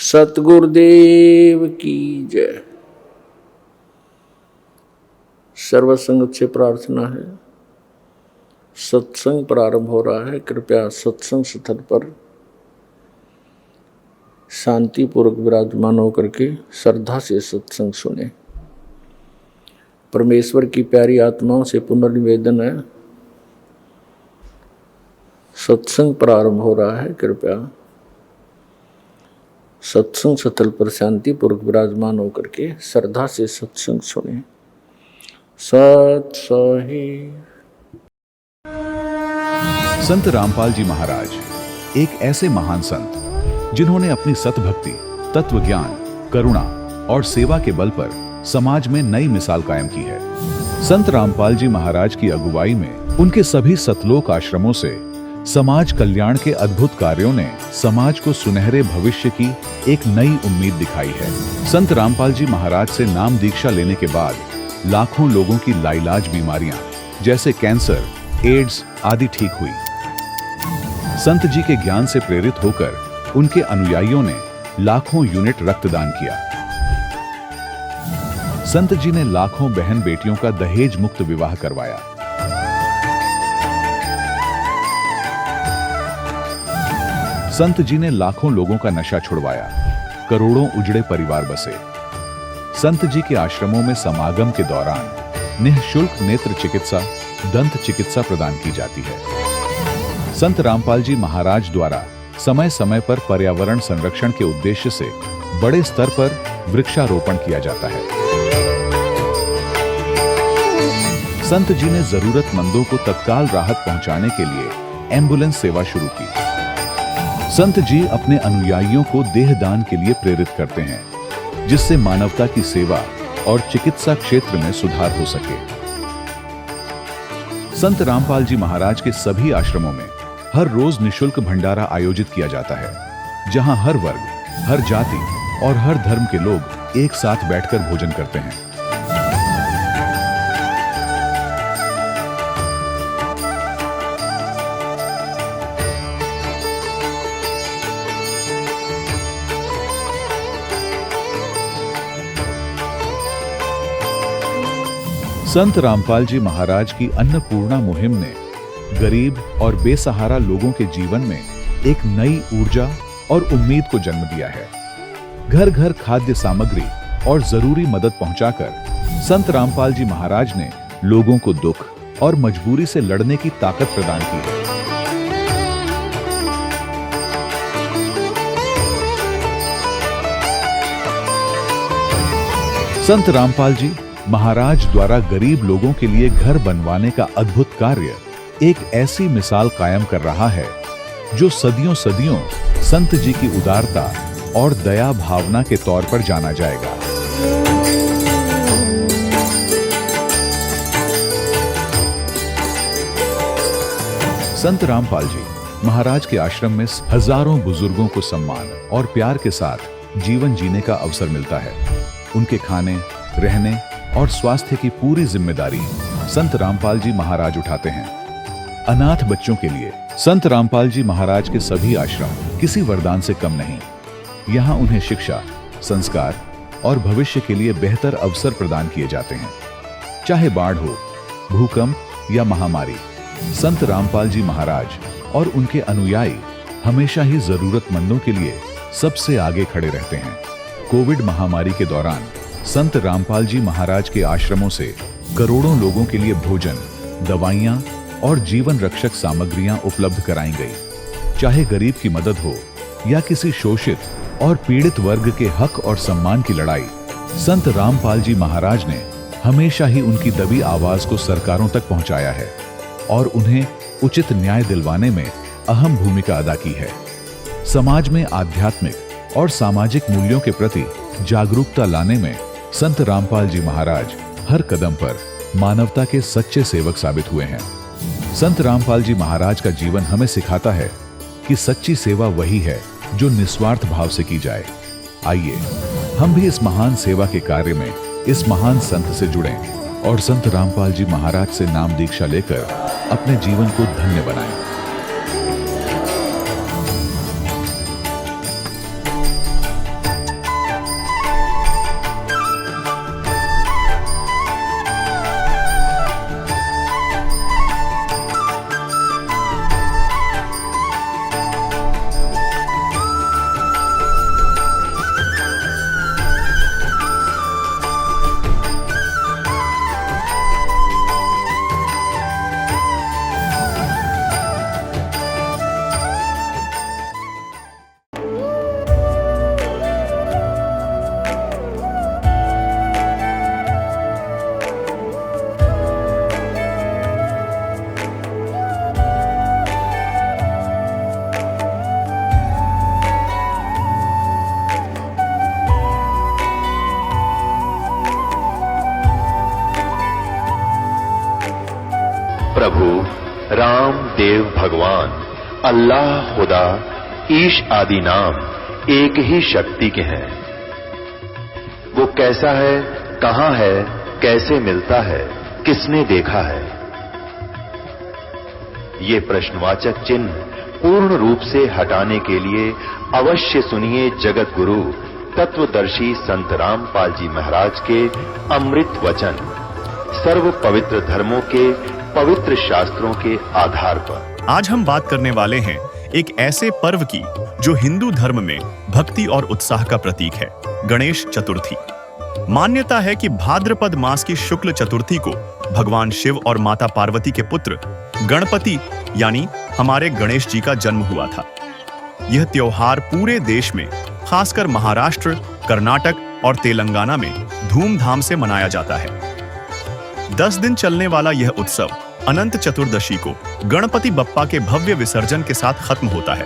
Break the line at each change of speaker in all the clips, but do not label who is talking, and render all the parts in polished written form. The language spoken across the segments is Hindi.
सतगुरुदेव की जय। सर्वसंगत से प्रार्थना है, सत्संग प्रारंभ हो रहा है। कृपया सत्संग स्थल पर शांतिपूर्वक विराजमान होकर के श्रद्धा से सत्संग सुने। परमेश्वर की प्यारी आत्माओं से पुनर्निवेदन है, सत्संग प्रारंभ हो रहा है। कृपया सत्संग स्थल पर शांतिपूर्वक विराजमान होकर के श्रद्धा से सत्संग सुने। सत सही।
संत रामपाल जी महाराज एक ऐसे महान संत जिन्होंने अपनी सतभक्ति, तत्व ज्ञान, करुणा और सेवा के बल पर समाज में नई मिसाल कायम की है। संत रामपाल जी महाराज की अगुवाई में उनके सभी सतलोक आश्रमों से समाज कल्याण के अद्भुत कार्यों ने समाज को सुनहरे भविष्य की एक नई उम्मीद दिखाई है। संत रामपाल जी महाराज से नाम दीक्षा लेने के बाद लाखों लोगों की लाइलाज बीमारियां जैसे कैंसर, एड्स आदि ठीक हुई। संत जी के ज्ञान से प्रेरित होकर उनके अनुयायियों ने लाखों यूनिट रक्तदान किया। संत जी ने लाखों बहन बेटियों का दहेज मुक्त विवाह करवाया। संत जी ने लाखों लोगों का नशा छुड़वाया, करोड़ों उजड़े परिवार बसे। संत जी के आश्रमों में समागम के दौरान निःशुल्क नेत्र चिकित्सा, दंत चिकित्सा प्रदान की जाती है। संत रामपाल जी महाराज द्वारा समय समय पर पर्यावरण संरक्षण के उद्देश्य से बड़े स्तर पर वृक्षारोपण किया जाता है। संत जी ने जरूरतमंदों को तत्काल राहत पहुंचाने के लिए एम्बुलेंस सेवा शुरू की। संत जी अपने अनुयायियों को देहदान के लिए प्रेरित करते हैं, जिससे मानवता की सेवा और चिकित्सा क्षेत्र में सुधार हो सके। संत रामपाल जी महाराज के सभी आश्रमों में हर रोज निःशुल्क भंडारा आयोजित किया जाता है, जहां हर वर्ग, हर जाति और हर धर्म के लोग एक साथ बैठकर भोजन करते हैं। संत रामपाल जी महाराज की अन्नपूर्णा मुहिम ने गरीब और बेसहारा लोगों के जीवन में एक नई ऊर्जा और उम्मीद को जन्म दिया है। घर घर खाद्य सामग्री और जरूरी मदद पहुंचाकर संत रामपाल जी महाराज ने लोगों को दुख और मजबूरी से लड़ने की ताकत प्रदान की है। संत रामपाल जी महाराज द्वारा गरीब लोगों के लिए घर बनवाने का अद्भुत कार्य एक ऐसी मिसाल कायम कर रहा है जो सदियों सदियों संत जी की उदारता और दया भावना के तौर पर जाना जाएगा। संत रामपाल जी महाराज के आश्रम में हजारों बुजुर्गों को सम्मान और प्यार के साथ जीवन जीने का अवसर मिलता है। उनके खाने, रहने और स्वास्थ्य की पूरी जिम्मेदारी संत रामपाल जी महाराज उठाते हैं। अनाथ बच्चों के लिए संत रामपाल जी महाराज के सभी आश्रम किसी वरदान से कम नहीं। यहाँ उन्हें शिक्षा, संस्कार और भविष्य के लिए बेहतर अवसर प्रदान किए जाते हैं। चाहे बाढ़ हो, भूकंप या महामारी, संत रामपाल जी महाराज और उनके अनुयायी हमेशा ही जरूरतमंदों के लिए सबसे आगे खड़े रहते हैं। कोविड महामारी के दौरान संत रामपाल जी महाराज के आश्रमों से करोड़ों लोगों के लिए भोजन, दवाइयां और जीवन रक्षक सामग्रियां उपलब्ध कराई गई। चाहे गरीब की मदद हो या किसी शोषित और पीड़ित वर्ग के हक और सम्मान की लड़ाई, संत रामपाल जी महाराज ने हमेशा ही उनकी दबी आवाज को सरकारों तक पहुंचाया है और उन्हें उचित न्याय दिलवाने में अहम भूमिका अदा की है। समाज में आध्यात्मिक और सामाजिक मूल्यों के प्रति जागरूकता लाने में संत रामपाल जी महाराज हर कदम पर मानवता के सच्चे सेवक साबित हुए हैं। संत रामपाल जी महाराज का जीवन हमें सिखाता है कि सच्ची सेवा वही है जो निस्वार्थ भाव से की जाए। आइए हम भी इस महान सेवा के कार्य में इस महान संत से जुड़ें और संत रामपाल जी महाराज से नाम दीक्षा लेकर अपने जीवन को धन्य बनाएं।
राम देव भगवान, अल्लाह खुदा, ईश आदि नाम एक ही शक्ति के हैं। वो कैसा है, कहां है, कैसे मिलता है, किसने देखा है? ये प्रश्नवाचक चिन्ह पूर्ण रूप से हटाने के लिए अवश्य सुनिए जगत गुरु तत्वदर्शी संत रामपाल जी महाराज के अमृत वचन, सर्व पवित्र धर्मों के पवित्र शास्त्रों के आधार पर।
आज हम बात करने वाले हैं एक ऐसे पर्व की जो हिंदू धर्म में भक्ति और उत्साह का प्रतीक है, गणेश चतुर्थी। मान्यता है कि भाद्रपद मास की शुक्ल चतुर्थी को भगवान शिव और माता पार्वती के पुत्र गणपति यानी हमारे गणेश जी का जन्म हुआ था। यह त्योहार पूरे देश में, खासकर महाराष्ट्र, कर्नाटक और तेलंगाना में धूमधाम से मनाया जाता है। 10 दिन चलने वाला यह उत्सव अनंत चतुर्दशी को गणपति बप्पा के भव्य विसर्जन के साथ खत्म होता है।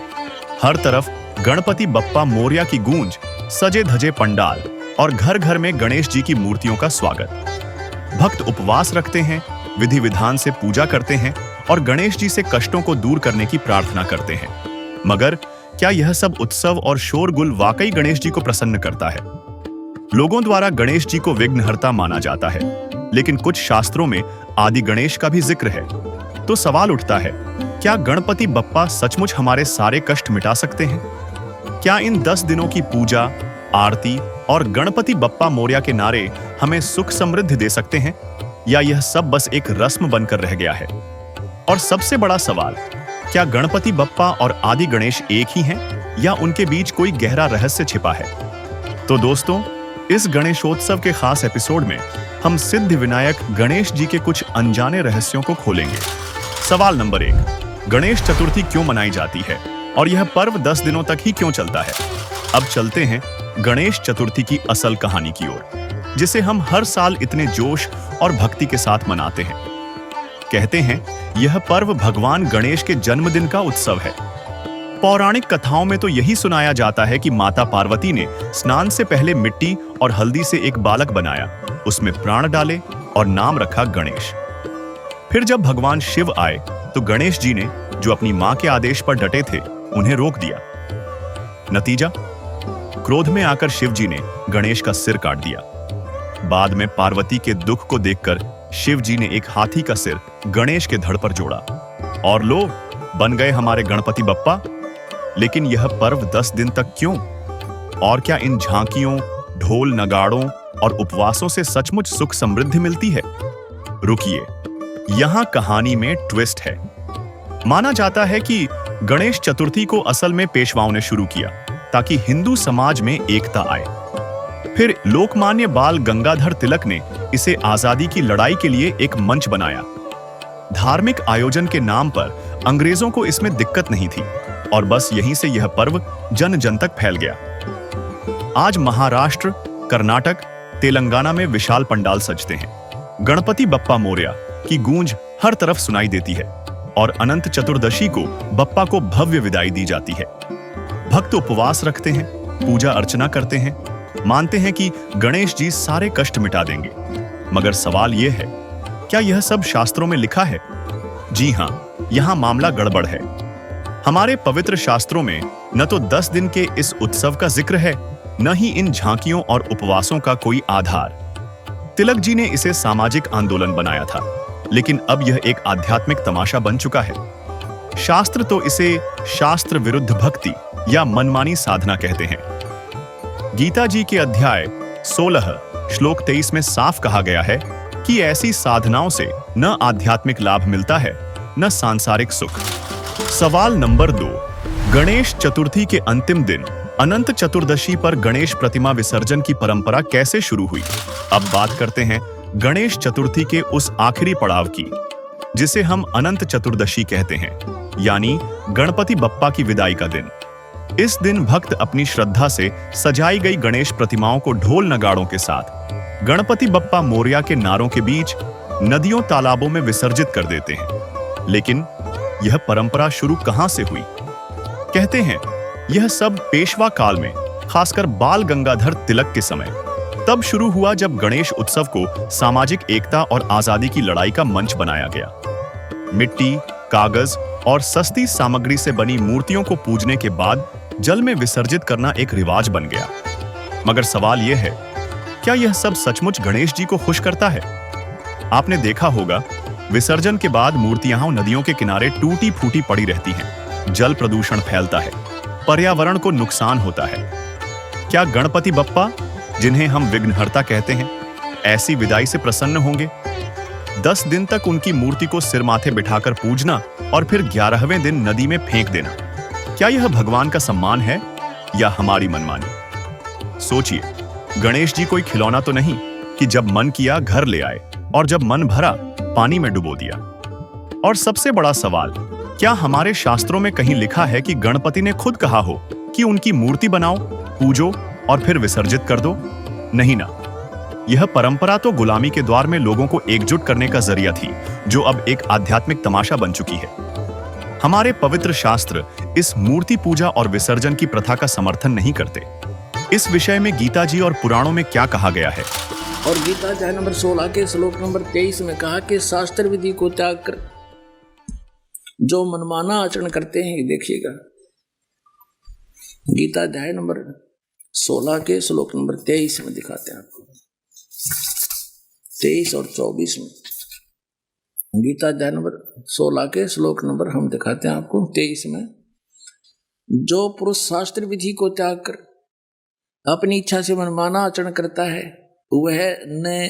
हर तरफ गणपति बप्पा मोरया की गूंज, सजे धजे पंडाल और घर घर में गणेश जी की मूर्तियों का स्वागत। भक्त उपवास रखते हैं, विधि विधान से पूजा करते हैं और गणेश जी से कष्टों को दूर करने की प्रार्थना करते हैं। मगर क्या यह सब उत्सव और शोरगुल वाकई गणेश जी को प्रसन्न करता है? लोगों द्वारा गणेश जी को विघ्नहर्ता माना जाता है, लेकिन कुछ शास्त्रों में आदि गणेश का भी जिक्र है। तो सवाल उठता है, क्या गणपति बप्पा सचमुच हमारे सारे कष्ट मिटा सकते हैं? क्या इन 10 दिनों की पूजा, आरती और गणपति बप्पा मोरया के नारे हमें सुख समृद्धि दे सकते हैं, या यह सब बस एक रस्म बनकर रह गया है? और सबसे बड़ा सवाल, क्या गणपति बप्पा और आदि गणेश एक ही हैं, या उनके बीच कोई गहरा रहस्य छिपा है? तो दोस्तों, इस गणेशोत्सव के खास एपिसोड में हम सिद्धि विनायक गणेश जी के कुछ अनजाने रहस्यों को खोलेंगे। सवाल नंबर 1, गणेश चतुर्थी क्यों मनाई जाती है और यह पर्व 10 दिनों तक ही क्यों चलता है? अब चलते हैं गणेश चतुर्थी की असल कहानी की ओर, जिसे हम हर साल इतने जोश और भक्ति के साथ मनाते हैं। कहते हैं यह पर्व भगवान गणेश के जन्मदिन का उत्सव है। पौराणिक कथाओं में तो यही सुनाया जाता है कि माता पार्वती ने स्नान से पहले मिट्टी और हल्दी से एक बालक बनाया, उसमें प्राण डाले और नाम रखा गणेश। फिर जब भगवान शिव आए तो गणेश जी ने, जो अपनी मां के आदेश पर डटे थे, उन्हें रोक दिया। नतीजा, क्रोध में आकर शिव जी ने गणेश का सिर काट दिया। बाद में पार्वती के दुख को देखकर शिव जी ने एक हाथी का सिर गणेश के धड़ पर जोड़ा और लो, बन गए हमारे गणपति बप्पा। लेकिन यह पर्व 10 दिन तक क्यों? और क्या इन झांकियों, ढोल नगाड़ों और उपवासों से सचमुच सुख समृद्धि मिलती है? रुकिए, यहां कहानी में ट्विस्ट है। माना जाता है कि गणेश चतुर्थी को असल में पेशवाओं ने शुरू किया ताकि हिंदू समाज में एकता आए। फिर लोकमान्य बाल गंगाधर तिलक ने इसे आजादी की लड़ाई के लिए एक मंच बनाया। धार्मिक आयोजन के नाम पर अंग्रेजों को इसमें दिक्कत नहीं थी और बस यहीं से यह पर्व जन जन तक फैल गया। आज महाराष्ट्र, कर्नाटक, तेलंगाना में विशाल पंडाल सजते हैं। गणपति बप्पा मोरया की गूंज हर तरफ सुनाई देती है और अनंत चतुर्दशी को बप्पा को भव्य विदाई दी जाती है। भक्त उपवास रखते हैं, पूजा अर्चना करते हैं, मानते हैं कि गणेश जी सारे कष्ट मिटा देंगे। मगर सवाल यह है, क्या यह सब शास्त्रों में लिखा है? जी हां, यहां मामला गड़बड़ है। हमारे पवित्र शास्त्रों में न तो 10 दिन के इस उत्सव का जिक्र है, न ही इन झांकियों और उपवासों का कोई आधार। तिलक जी ने इसे सामाजिक आंदोलन बनाया था, लेकिन अब यह एक आध्यात्मिक तमाशा बन चुका है। शास्त्र तो इसे शास्त्र विरुद्ध भक्ति या मनमानी साधना कहते हैं। गीता जी के अध्याय 16 श्लोक 23 में साफ कहा गया है कि ऐसी साधनाओं से न आध्यात्मिक लाभ मिलता है, न सांसारिक सुख। सवाल नंबर 2, गणेश चतुर्थी के अंतिम दिन अनंत चतुर्दशी पर गणेश प्रतिमा विसर्जन की परंपरा कैसे शुरू हुई? अब बात करते हैं गणेश चतुर्थी के उस आखिरी पड़ाव की, जिसे हम अनंत चतुर्दशी कहते हैं, यानी गणपति बप्पा की विदाई का दिन। इस दिन भक्त अपनी श्रद्धा से सजाई गई गणेश प्रतिमाओं को ढोल नगाड़ों के साथ गणपति बप्पा मोरया के नारों के बीच नदियों, तालाबों में विसर्जित कर देते हैं। लेकिन यह परंपरा शुरू कहां से हुई? कहते हैं यह सब पेशवा काल में, खासकर बाल गंगाधर तिलक के समय तब शुरू हुआ जब गणेश उत्सव को सामाजिक एकता और आजादी की लड़ाई का मंच बनाया गया। मिट्टी, कागज और सस्ती सामग्री से बनी मूर्तियों को पूजने के बाद जल में विसर्जित करना एक रिवाज बन गया। मगर सवाल यह है, क्या यह सब सचमुच गणेश जी को खुश करता है? आपने देखा होगा, विसर्जन के बाद मूर्तियां नदियों के किनारे टूटी फूटी पड़ी रहती हैं। जल प्रदूषण फैलता है, पर्यावरण को नुकसान होता है। क्या गणपति बप्पा, जिन्हें हम विघ्नहर्ता कहते हैं, ऐसी विदाई से प्रसन्न होंगे? 10 दिन तक उनकी मूर्ति को सिर माथे बिठाकर पूजना और फिर 11वें दिन नदी में फेंक देना, क्या यह भगवान का सम्मान है या हमारी मनमानी? सोचिए, गणेश जी कोई खिलौना तो नहीं कि जब मन किया घर ले आए और जब मन भरा पानी में डुबो दिया। और सबसे बड़ा सवाल, क्या हमारे शास्त्रों में कहीं लिखा है कि गणपति ने खुद कहा हो कि उनकी मूर्ति बनाओ, पूजो और फिर विसर्जित कर दो? नहीं ना। यह परंपरा तो गुलामी के द्वार में लोगों को एकजुट करने का जरिया थी, जो अब एक आध्यात्मिक तमाशा बन चुकी है। हमारे पवित्र शास्त्र इस मूर्ति पूजा और विसर्जन की प्रथा का समर्थन नहीं करते। इस विषय में गीता जी और पुराणों में क्या कहा गया है?
और गीता अध्याय नंबर 16 के श्लोक नंबर 23 में कहा कि शास्त्र विधि को त्याग कर जो मनमाना आचरण करते हैं, देखिएगा गीता अध्याय नंबर 16 के श्लोक नंबर 23 में दिखाते हैं आपको, 23 और 24 में। गीता अध्याय नंबर 16 के श्लोक नंबर हम दिखाते हैं आपको 23 में। जो पुरुष शास्त्र विधि को त्याग कर अपनी इच्छा से मनमाना आचरण करता है, वह न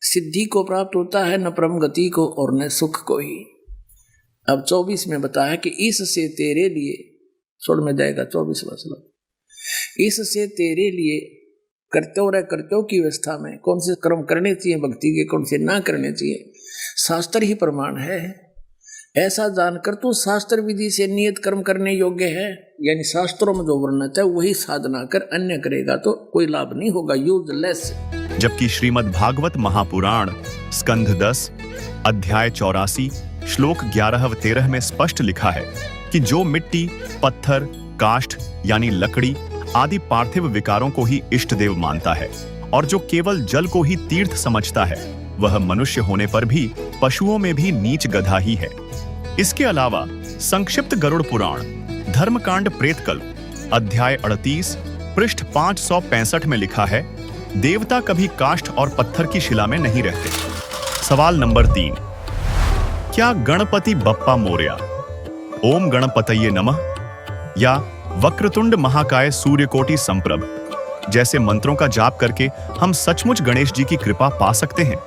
सिद्धि को प्राप्त होता है, न परम गति को, और न सुख को ही। अब 24 में बताया कि इससे तेरे लिए, छोड़ में जाएगा 24वां श्लोक, इससे तेरे लिए कर्तव्य की व्यवस्था में कौन से कर्म करने चाहिए भक्ति के, कौन से ना करने चाहिए, शास्त्र ही प्रमाण है। ऐसा जानकर तू शास्त्र विधि से नियत कर्म करने योग्य है, यानी शास्त्रों में जो वर्णित है वही साधना कर, अन्य करेगा तो कोई लाभ नहीं होगा, यूजलेस।
जबकि श्रीमद् भागवत महापुराण स्कंध 10 अध्याय 84 श्लोक 11 व 13 में स्पष्ट लिखा है कि जो मिट्टी, पत्थर, काष्ठ यानी लकड़ी आदि पार्थिव विकारों को ही इष्ट देव मानता है और जो केवल जल को ही तीर्थ समझता है, वह मनुष्य होने पर भी पशुओं में भी नीच गधा ही है। इसके अलावा संक्षिप्त गरुड़ पुराण धर्मकांड प्रेतकल्प अध्याय 38 पृष्ठ 565 में लिखा है, देवता कभी काष्ठ और पत्थर की शिला में नहीं रहते। सवाल नंबर 3, क्या गणपति बप्पा मोरया, ओम गणपतये नमः या वक्रतुंड महाकाय सूर्यकोटि संप्रभ जैसे मंत्रों का जाप करके हम सचमुच गणेश जी की कृपा पा सकते हैं?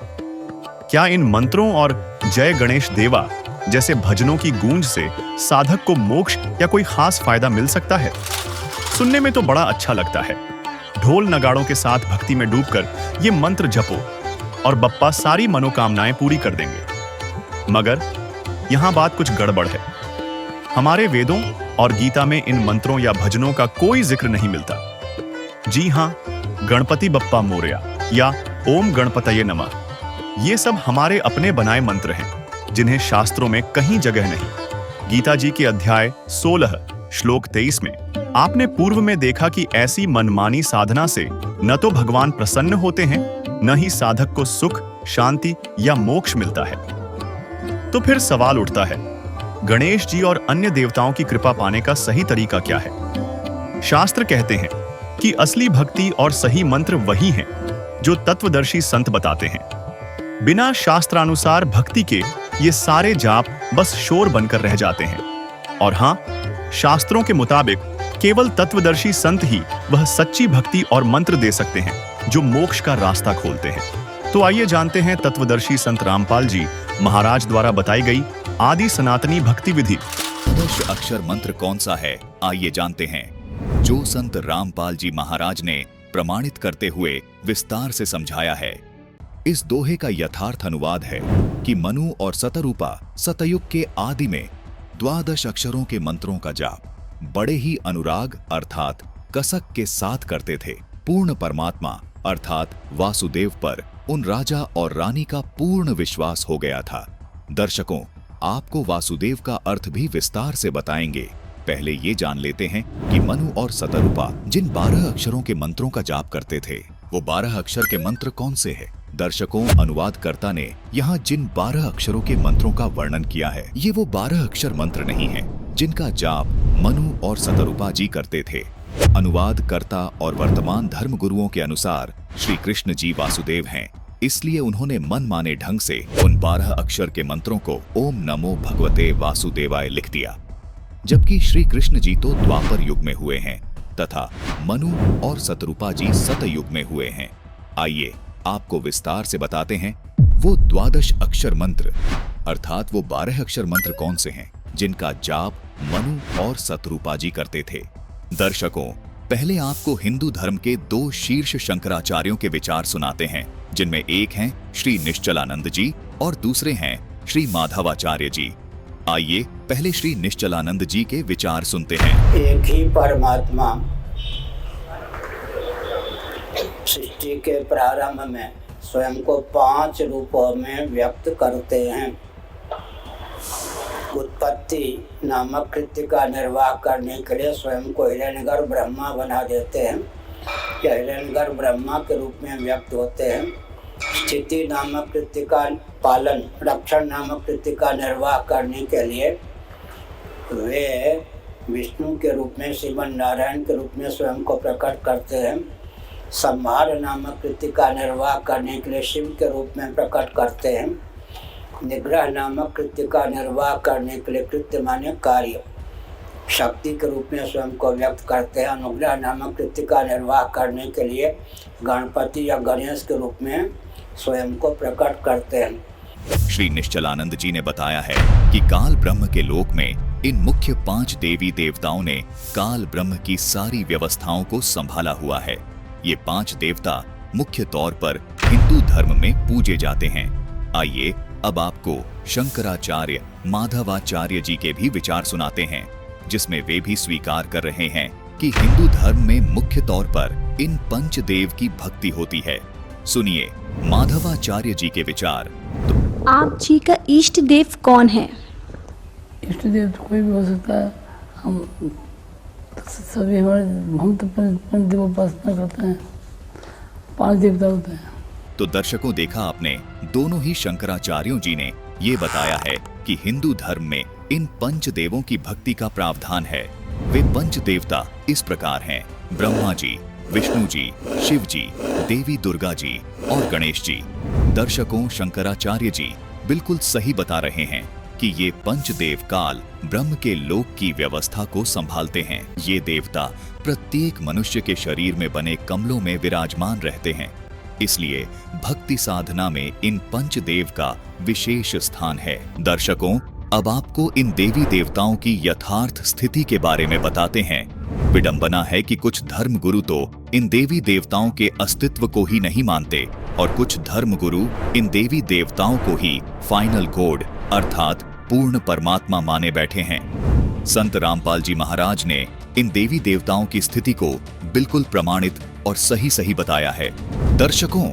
क्या इन मंत्रों और जय गणेश देवा जैसे भजनों की गूंज से साधक को मोक्ष या कोई खास फायदा मिल सकता है? सुनने में तो बड़ा अच्छा लगता है। ढोल नगाड़ों के साथ भक्ति में डूबकर ये मंत्र जपो और बप्पा सारी मनोकामनाएं पूरी कर देंगे। मगर यहां बात कुछ गड़बड़ है। हमारे वेदों और गीता में इन मंत्रों या भजनों का कोई जिक्र नहीं मिलता। जी हां, गणपति बप्पा मोरया या ओम गणपतये नमः, ये सब हमारे अपने बनाए मंत्र हैं जिन्हें शास्त्रों में कहीं जगह नहीं। गीता जी के अध्याय 16 श्लोक 23 में आपने पूर्व में देखा कि ऐसी मनमानी साधना से न तो भगवान प्रसन्न होते हैं, न ही साधक को सुख, शांति या मोक्ष मिलता है। तो फिर सवाल उठता है, गणेश जी और अन्य देवताओं की कृपा पाने का सही तरीका क्या है? शास्त्र कहते हैं कि असली भक्ति और सही मंत्र वही हैं जो तत्वदर्शी संत बताते हैं। बिना शास्त्रानुसार भक्ति के ये सारे जाप बस शोर बनकर रह जाते हैं। और हां, शास्त्रों के मुताबिक केवल तत्वदर्शी संत ही वह सच्ची भक्ति और मंत्र दे सकते हैं जो मोक्ष का रास्ता खोलते हैं। तो आइए जानते हैं तत्वदर्शी संत रामपाल जी महाराज द्वारा बताई गई आदि सनातनी भक्ति विधि।
आदर्श अक्षर मंत्र कौन सा है, आइए जानते हैं, जो संत रामपाल जी महाराज ने प्रमाणित करते हुए विस्तार से समझाया है। इस दोहे का यथार्थ अनुवाद है कि मनु और सतरूपा सतयुग के आदि में 12 अक्षरों के मंत्रों का जाप बड़े ही अनुराग अर्थात कसक के साथ करते थे। पूर्ण परमात्मा अर्थात वासुदेव पर उन राजा और रानी का पूर्ण विश्वास हो गया था। दर्शकों, आपको वासुदेव का अर्थ भी विस्तार से बताएंगे। पहले ये जान लेते हैं कि मनु और सतरूपा जिन 12 अक्षरों के मंत्रों का जाप करते थे, वो 12 अक्षर के मंत्र कौन से हैं? दर्शकों, अनुवादकर्ता ने यहाँ जिन 12 अक्षरों के मंत्रों का वर्णन किया है, ये वो 12 अक्षर मंत्र नहीं हैं, जिनका जाप मनु और सतरूपा जी करते थे। अनुवादकर्ता और वर्तमान धर्म गुरुओं के अनुसार श्री कृष्ण जी वासुदेव हैं, इसलिए उन्होंने मनमाने ढंग से उन 12 अक्षर के मंत्रों को ओम नमो भगवते वासुदेवाय लिख दिया, जबकि श्री कृष्ण जी तो द्वापर युग में हुए हैं तथा मनु और सतरूपा जी सतयुग में हुए हैं। आइए आपको विस्तार से बताते हैं वो 12 अक्षर मंत्र अर्थात वो 12 अक्षर मंत्र कौन से हैं जिनका जाप मनु और सतरूपा जी करते थे। दर्शकों, पहले आपको हिंदू धर्म के 2 शीर्ष शंकराचार्यों के विचार सुनाते हैं, जिनमें एक हैं श्री निश्चलानंद जी और दूसरे हैं श्री माधवाचार्य जी। आइए पहले श्री निश्चलानंद जी के विचार सुनते हैं।
एक ही परमात्मा सृष्टि के प्रारंभ में स्वयं को 5 रूपों में व्यक्त करते हैं। उत्पत्ति नामक कृत्य का निर्वाह करने के लिए स्वयं को हिरण्यगर्भ ब्रह्मा बना देते हैं या हिरण्यगर्भ ब्रह्मा के रूप में व्यक्त होते हैं। स्थिति नामक कृत्य का पालन, रक्षण नामक कृत्य का निर्वाह करने के लिए वे विष्णु के रूप में, श्रीमन नारायण के रूप में स्वयं को प्रकट करते हैं। संहार नामक कृत्य का निर्वाह करने के लिए शिव के रूप में प्रकट करते हैं। निग्रह नामक कृत्य का निर्वाह करने के लिए, कृत्य माने कार्य, शक्ति के रूप में स्वयं को व्यक्त करते हैं। अनुग्रह नामक कृत्य का निर्वाह करने के लिए गणपति या गणेश के रूप में स्वयं को प्रकट करते हैं।
श्री निश्चलानंद जी ने बताया है कि काल ब्रह्म के लोक में इन मुख्य 5 देवी देवताओं ने काल ब्रह्म की सारी व्यवस्थाओं को संभाला हुआ है। ये 5 देवता मुख्य तौर पर हिंदू धर्म में पूजे जाते हैं। आइए अब आपको शंकराचार्य माधवाचार्य जी के भी विचार सुनाते हैं, जिसमें वे भी स्वीकार कर रहे हैं कि हिंदू धर्म में मुख्य तौर पर इन पंचदेव की भक्ति होती है। सुनिए माधवाचार्य जी के विचार।
आप जी का इष्ट देव कौन है?
इष्ट देव तो कोई भी हो सकता है। हम तो पंच देव उपासना करते हैं, 5 देवता होते हैं।
तो दर्शकों, देखा आपने, दोनों ही शंकराचार्यों जी ने ये बताया है कि हिंदू धर्म में इन पंच देवों की भक्ति का प्रावधान है। वे पंच देवता इस प्रकार हैं: ब्रह्मा जी, विष्णु जी, शिव जी, देवी दुर्गा जी और गणेश जी। दर्शकों, शंकराचार्य जी बिल्कुल सही बता रहे हैं कि ये पंचदेव काल ब्रह्म के लोक की व्यवस्था को संभालते हैं। ये देवता प्रत्येक मनुष्य के शरीर में बने कमलों में विराजमान रहते हैं, इसलिए भक्ति साधना में इन पंचदेव का विशेष स्थान है। दर्शकों, अब आपको इन देवी देवताओं की यथार्थ स्थिति के बारे में बताते हैं। विडंबना है कि कुछ धर्म गुरु तो इन देवी देवताओं के अस्तित्व को ही नहीं मानते और कुछ धर्म गुरु इन देवी देवताओं को ही फाइनल गॉड अर्थात पूर्ण परमात्मा माने बैठे हैं। संत रामपाल जी महाराज ने इन देवी देवताओं की स्थिति को बिल्कुल प्रमाणित और सही बताया है। दर्शकों,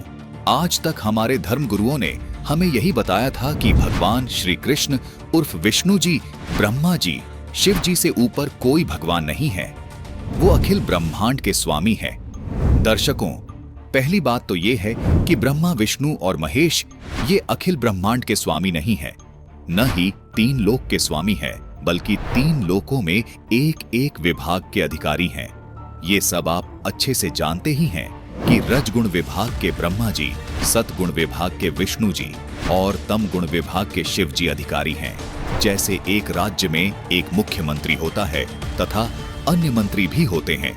आज तक हमारे धर्म गुरुओं ने हमें यही बताया था कि भगवान श्री कृष्ण उर्फ विष्णु जी, ब्रह्मा जी, शिव जी से ऊपर कोई भगवान नहीं है। वो अखिल ब्रह्मांड के स्वामी है। दर्शकों, पहली बात तो ये है कि ब्रह्मा, विष्णु और महेश ये अखिल ब्रह्मांड के स्वामी नहीं है, न ही 3 लोक के स्वामी है, बल्कि 3 लोकों में एक विभाग के अधिकारी हैं। ये सब आप अच्छे से जानते ही हैं कि रजगुण विभाग के ब्रह्मा जी, सतगुण विभाग के विष्णु जी और तम गुण विभाग के शिव जी अधिकारी हैं। जैसे एक राज्य में एक मुख्यमंत्री होता है तथा अन्य मंत्री भी होते हैं।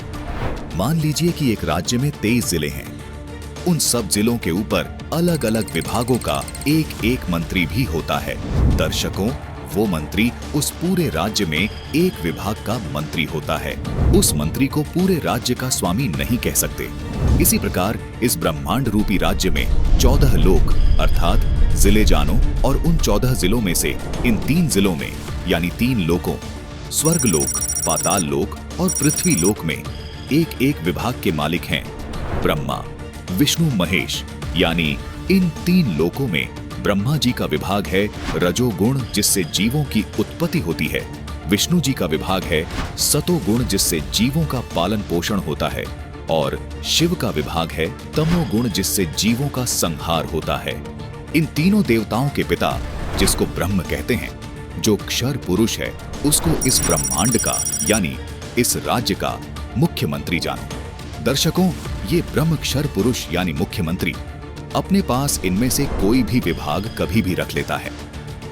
मान लीजिए कि एक राज्य में 23 जिले हैं। उन सब जिलों के ऊपर अलग अलग विभागों का एक मंत्री भी होता है। दर्शकों, वो मंत्री उस पूरे राज्य में एक विभाग का मंत्री होता है। उस मंत्री को पूरे राज्य का स्वामी नहीं कह सकते। इसी प्रकार इस ब्रह्मांड रूपी राज्य में 14 लोक अर्थात जिले जानो, और उन 14 जिलों में से इन 3 जिलों में यानी 3 लोकों स्वर्ग लोक, पाताल लोक और पृथ्वी लोक में एक विभाग के मालिक हैं ब्रह्मा, विष्णु, महेश। यानी इन 3 लोकों में ब्रह्मा जी का विभाग है रजोगुण, जिससे जीवों की उत्पत्ति होती है। विष्णु जी का विभाग है सतोगुण, जिससे जीवों का पालन पोषण होता है।
और शिव का विभाग है तमोगुण, जिससे जीवों का संहार होता है। इन तीनों देवताओं के पिता, जिसको ब्रह्म कहते हैं, जो क्षर पुरुष है, उसको इस ब्रह्मांड का यानी इस राज्य का मुख्यमंत्री जानो। दर्शकों, ये ब्रह्म क्षर पुरुष यानी मुख्यमंत्री अपने पास इनमें से कोई भी विभाग कभी भी रख लेता है,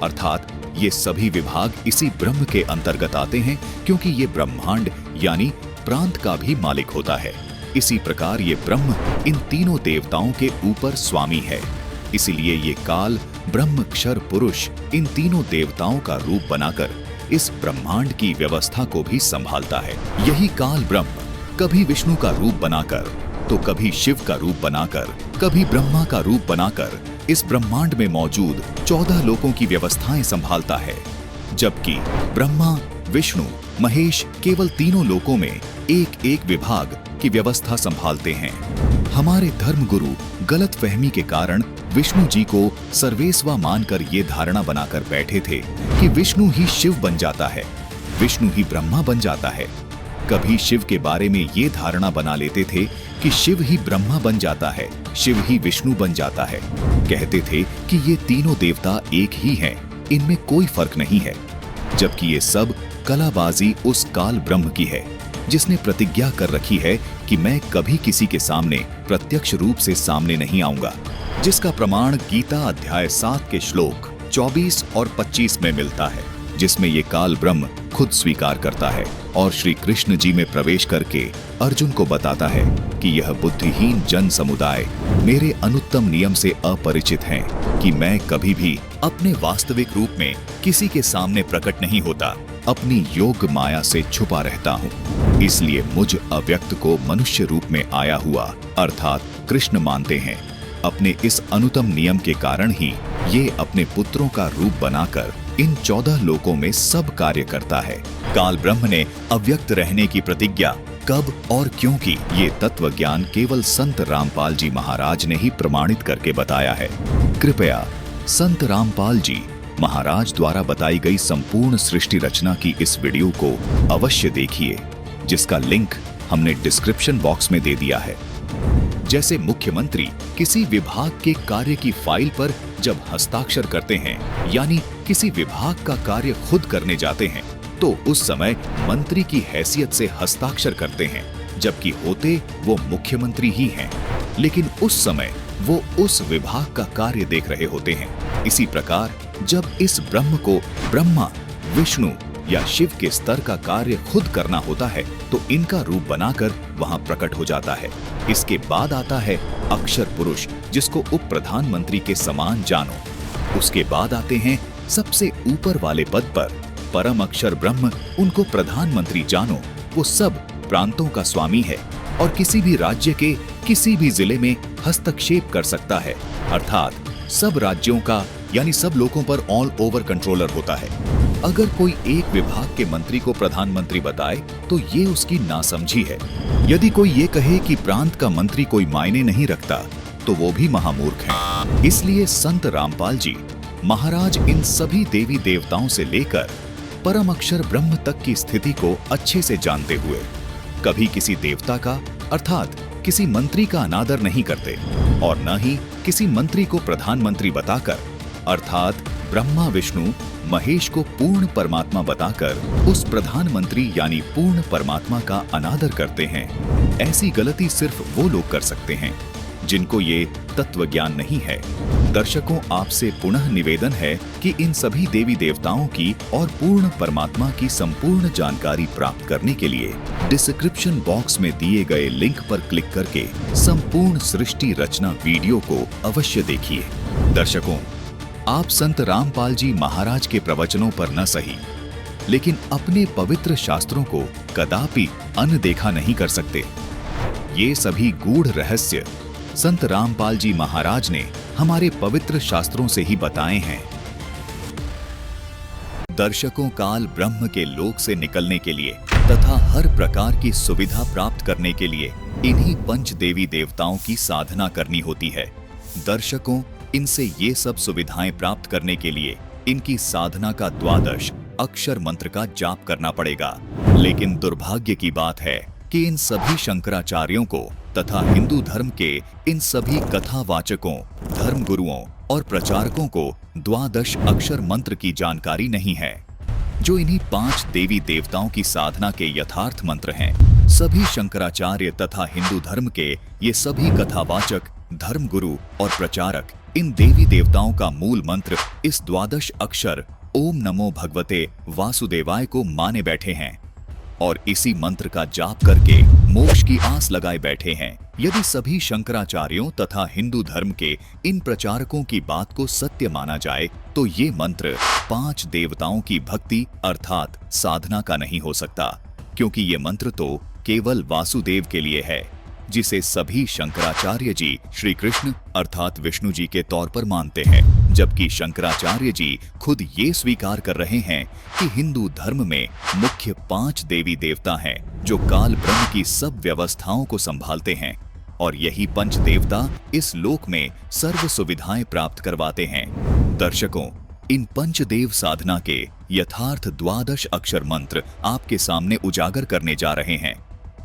अर्थात ये सभी विभाग इसी ब्रह्म के अंतर्गत आते हैं, क्योंकि ये ब्रह्मांड यानी प्रांत का भी मालिक होता है। इसी प्रकार ये ब्रह्म इन तीनों देवताओं के ऊपर स्वामी है। इसीलिए ये काल ब्रह्म क्षर पुरुष इन तीनों देवताओं का रूप बनाकर इस ब्रह्मांड की व्यवस्था को भी संभालता है। यही काल ब्रह्म कभी विष्णु का रूप बनाकर, तो कभी शिव का रूप बनाकर, कभी ब्रह्मा का रूप बनाकर इस ब्रह्मांड में मौजूद 14 लोकों की व्यवस्थाएं संभालता है। जबकि ब्रह्मा, विष्णु, महेश केवल तीनों लोकों में एक एक विभाग की व्यवस्था संभालते हैं। हमारे धर्मगुरु गलतफहमी के कारण विष्णु जी को सर्वेस्वा मानकर ये धारणा बनाकर बैठे थे कि विष्णु ही शिव बन जाता है, विष्णु ही ब्रह्मा बन जाता है। कभी शिव के बारे में ये धारणा बना लेते थे कि शिव ही ब्रह्मा बन जाता है, शिव ही विष्णु बन जाता है। कहते थे कि ये तीनों देवता एक ही हैं, इनमें कोई फर्क नहीं है। जबकि ये सब कलाबाजी उस काल ब्रह्म की है, जिसने प्रतिज्ञा कर रखी है कि मैं कभी किसी के सामने प्रत्यक्ष रूप से सामने नहीं आऊंगा, जिसका प्रमाण गीता अध्याय 7 के श्लोक 24 और 25 में मिलता है, जिसमें ये काल ब्रह्म खुद स्वीकार करता है और श्री कृष्ण जी में प्रवेश करके अर्जुन को बताता है कि यह बुद्धिहीन जन समुदाय मेरे अनुत्तम नियम से अपरिचित हैं कि मैं कभी भी अपने वास्तविक रूप में किसी के सामने प्रकट नहीं होता, अपनी योग माया से छुपा रहता हूँ। इसलिए मुझ अव्यक्त को मनुष्य रूप में आया हुआ अर्थात कृष्ण मानते हैं। अपने इस अनुत्तम नियम के कारण ही ये अपने पुत्रों का रूप बनाकर इन 14 लोकों में सब कार्य करता है। काल ब्रह्म ने अव्यक्त रहने की प्रतिज्ञा कब और क्यों की, ये तत्व ज्ञान केवल संत रामपाल जी महाराज ने ही प्रमाणित करके बताया है। कृपया संत रामपाल जी महाराज द्वारा बताई गई संपूर्ण सृष्टि रचना की इस वीडियो को अवश्य देखिए, जिसका लिंक हमने डिस्क्रिप्शन बॉक्स में दे दिया है। जैसे मुख्यमंत्री किसी विभाग के कार्य की फाइल पर जब हस्ताक्षर करते हैं, यानी किसी विभाग का कार्य खुद करने जाते हैं, तो उस समय मंत्री की हैसियत से हस्ताक्षर करते हैं, जबकि होते वो मुख्यमंत्री ही हैं, लेकिन उस समय वो उस विभाग का कार्य देख रहे होते हैं। इसी प्रकार जब इस ब्रह्म को ब्रह्मा, विष्णु या शिव के स्तर का कार्य खुद करना होता है, तो इनका रूप बनाकर वहां प्रकट हो जाता है। इसके बाद आता है अक्षर पुरुष, जिसको उप प्रधानमंत्री के समान जानो। उसके बाद आते हैं सबसे ऊपर वाले पद पर परम अक्षर ब्रह्म, उनको प्रधानमंत्री जानो। वो सब प्रांतों का स्वामी है और किसी भी राज्य के किसी भी जिले में हस्तक्षेप कर सकता है, अर्थात सब राज्यों का यानी सब लोगों पर ऑल ओवर कंट्रोलर होता है। अगर कोई एक विभाग के मंत्री को प्रधानमंत्री बताए तो ये उसकी नासमझी है। यदि कोई ये कहे कि प्रांत का मंत्री कोई मायने नहीं रखता, तो वो भी महामूर्ख है। इसलिए संत रामपाल जी महाराज इन सभी देवी देवताओं से लेकर परम अक्षर ब्रह्म तक की स्थिति को अच्छे से जानते हुए कभी किसी देवता का अर्थात किसी मंत्री का अनादर नहीं करते और न ही किसी मंत्री को प्रधानमंत्री बताकर अर्थात ब्रह्मा, विष्णु, महेश को पूर्ण परमात्मा बताकर उस प्रधानमंत्री यानी पूर्ण परमात्मा का अनादर करते हैं। ऐसी गलती सिर्फ वो लोग कर सकते हैं जिनको ये तत्व ज्ञान नहीं है। दर्शकों, आपसे पुनः निवेदन है कि इन सभी देवी देवताओं की और पूर्ण परमात्मा की संपूर्ण जानकारी प्राप्त करने के लिए डिस्क्रिप्शन बॉक्स में दिए गए लिंक पर क्लिक करके संपूर्ण सृष्टि रचना वीडियो को अवश्य देखिए। दर्शकों, आप संत रामपाल जी महाराज के प्रवचनों पर न सही, लेकिन अपने पवित्र शास्त्रों को कदापि अनदेखा नहीं कर सकते। ये सभी गूढ़ रहस्य संत रामपाल जी महाराज ने हमारे पवित्र शास्त्रों से ही बताए हैं। दर्शकों, काल ब्रह्म के लोक से निकलने के लिए तथा हर प्रकार की सुविधा प्राप्त करने के लिए इन्हीं पंच देवी देवताओं की साधना करनी होती है। दर्शकों, इनसे ये सब सुविधाएं प्राप्त करने के लिए इनकी साधना का 12 अक्षर मंत्र का जाप करना पड़ेगा। लेकिन दुर्भाग्य की बात है कि इन सभी शंकराचार्यों को तथा हिंदू धर्म के इन सभी कथावाचकों, धर्मगुरुओं और प्रचारकों को द्वादश अक्षर मंत्र की जानकारी नहीं है, जो इन्हीं 5 देवी देवताओं की साधना के यथार्थ मंत्र हैं। सभी शंकराचार्य तथा हिंदू धर्म के ये सभी कथावाचक, धर्मगुरु और प्रचारक इन देवी देवताओं का मूल मंत्र इस द्वादश अक्षर ओम नमो भगवते वासुदेवाय को माने बैठे हैं और इसी मंत्र का जाप करके मोक्ष की आस लगाए बैठे हैं। यदि सभी शंकराचार्यों तथा हिंदू धर्म के इन प्रचारकों की बात को सत्य माना जाए तो ये मंत्र 5 देवताओं की भक्ति अर्थात साधना का नहीं हो सकता, क्योंकि ये मंत्र तो केवल वासुदेव के लिए है, जिसे सभी शंकराचार्य जी श्री कृष्ण अर्थात विष्णु जी के तौर पर मानते हैं, जबकि शंकराचार्य जी खुद ये स्वीकार कर रहे हैं कि हिंदू धर्म में मुख्य 5 देवी देवता हैं जो काल ब्रह्म की सब व्यवस्थाओं को संभालते हैं और यही पंच देवता इस लोक में सर्व सुविधाएं प्राप्त करवाते हैं। दर्शकों, इन पंचदेव साधना के यथार्थ द्वादश अक्षर मंत्र आपके सामने उजागर करने जा रहे हैं,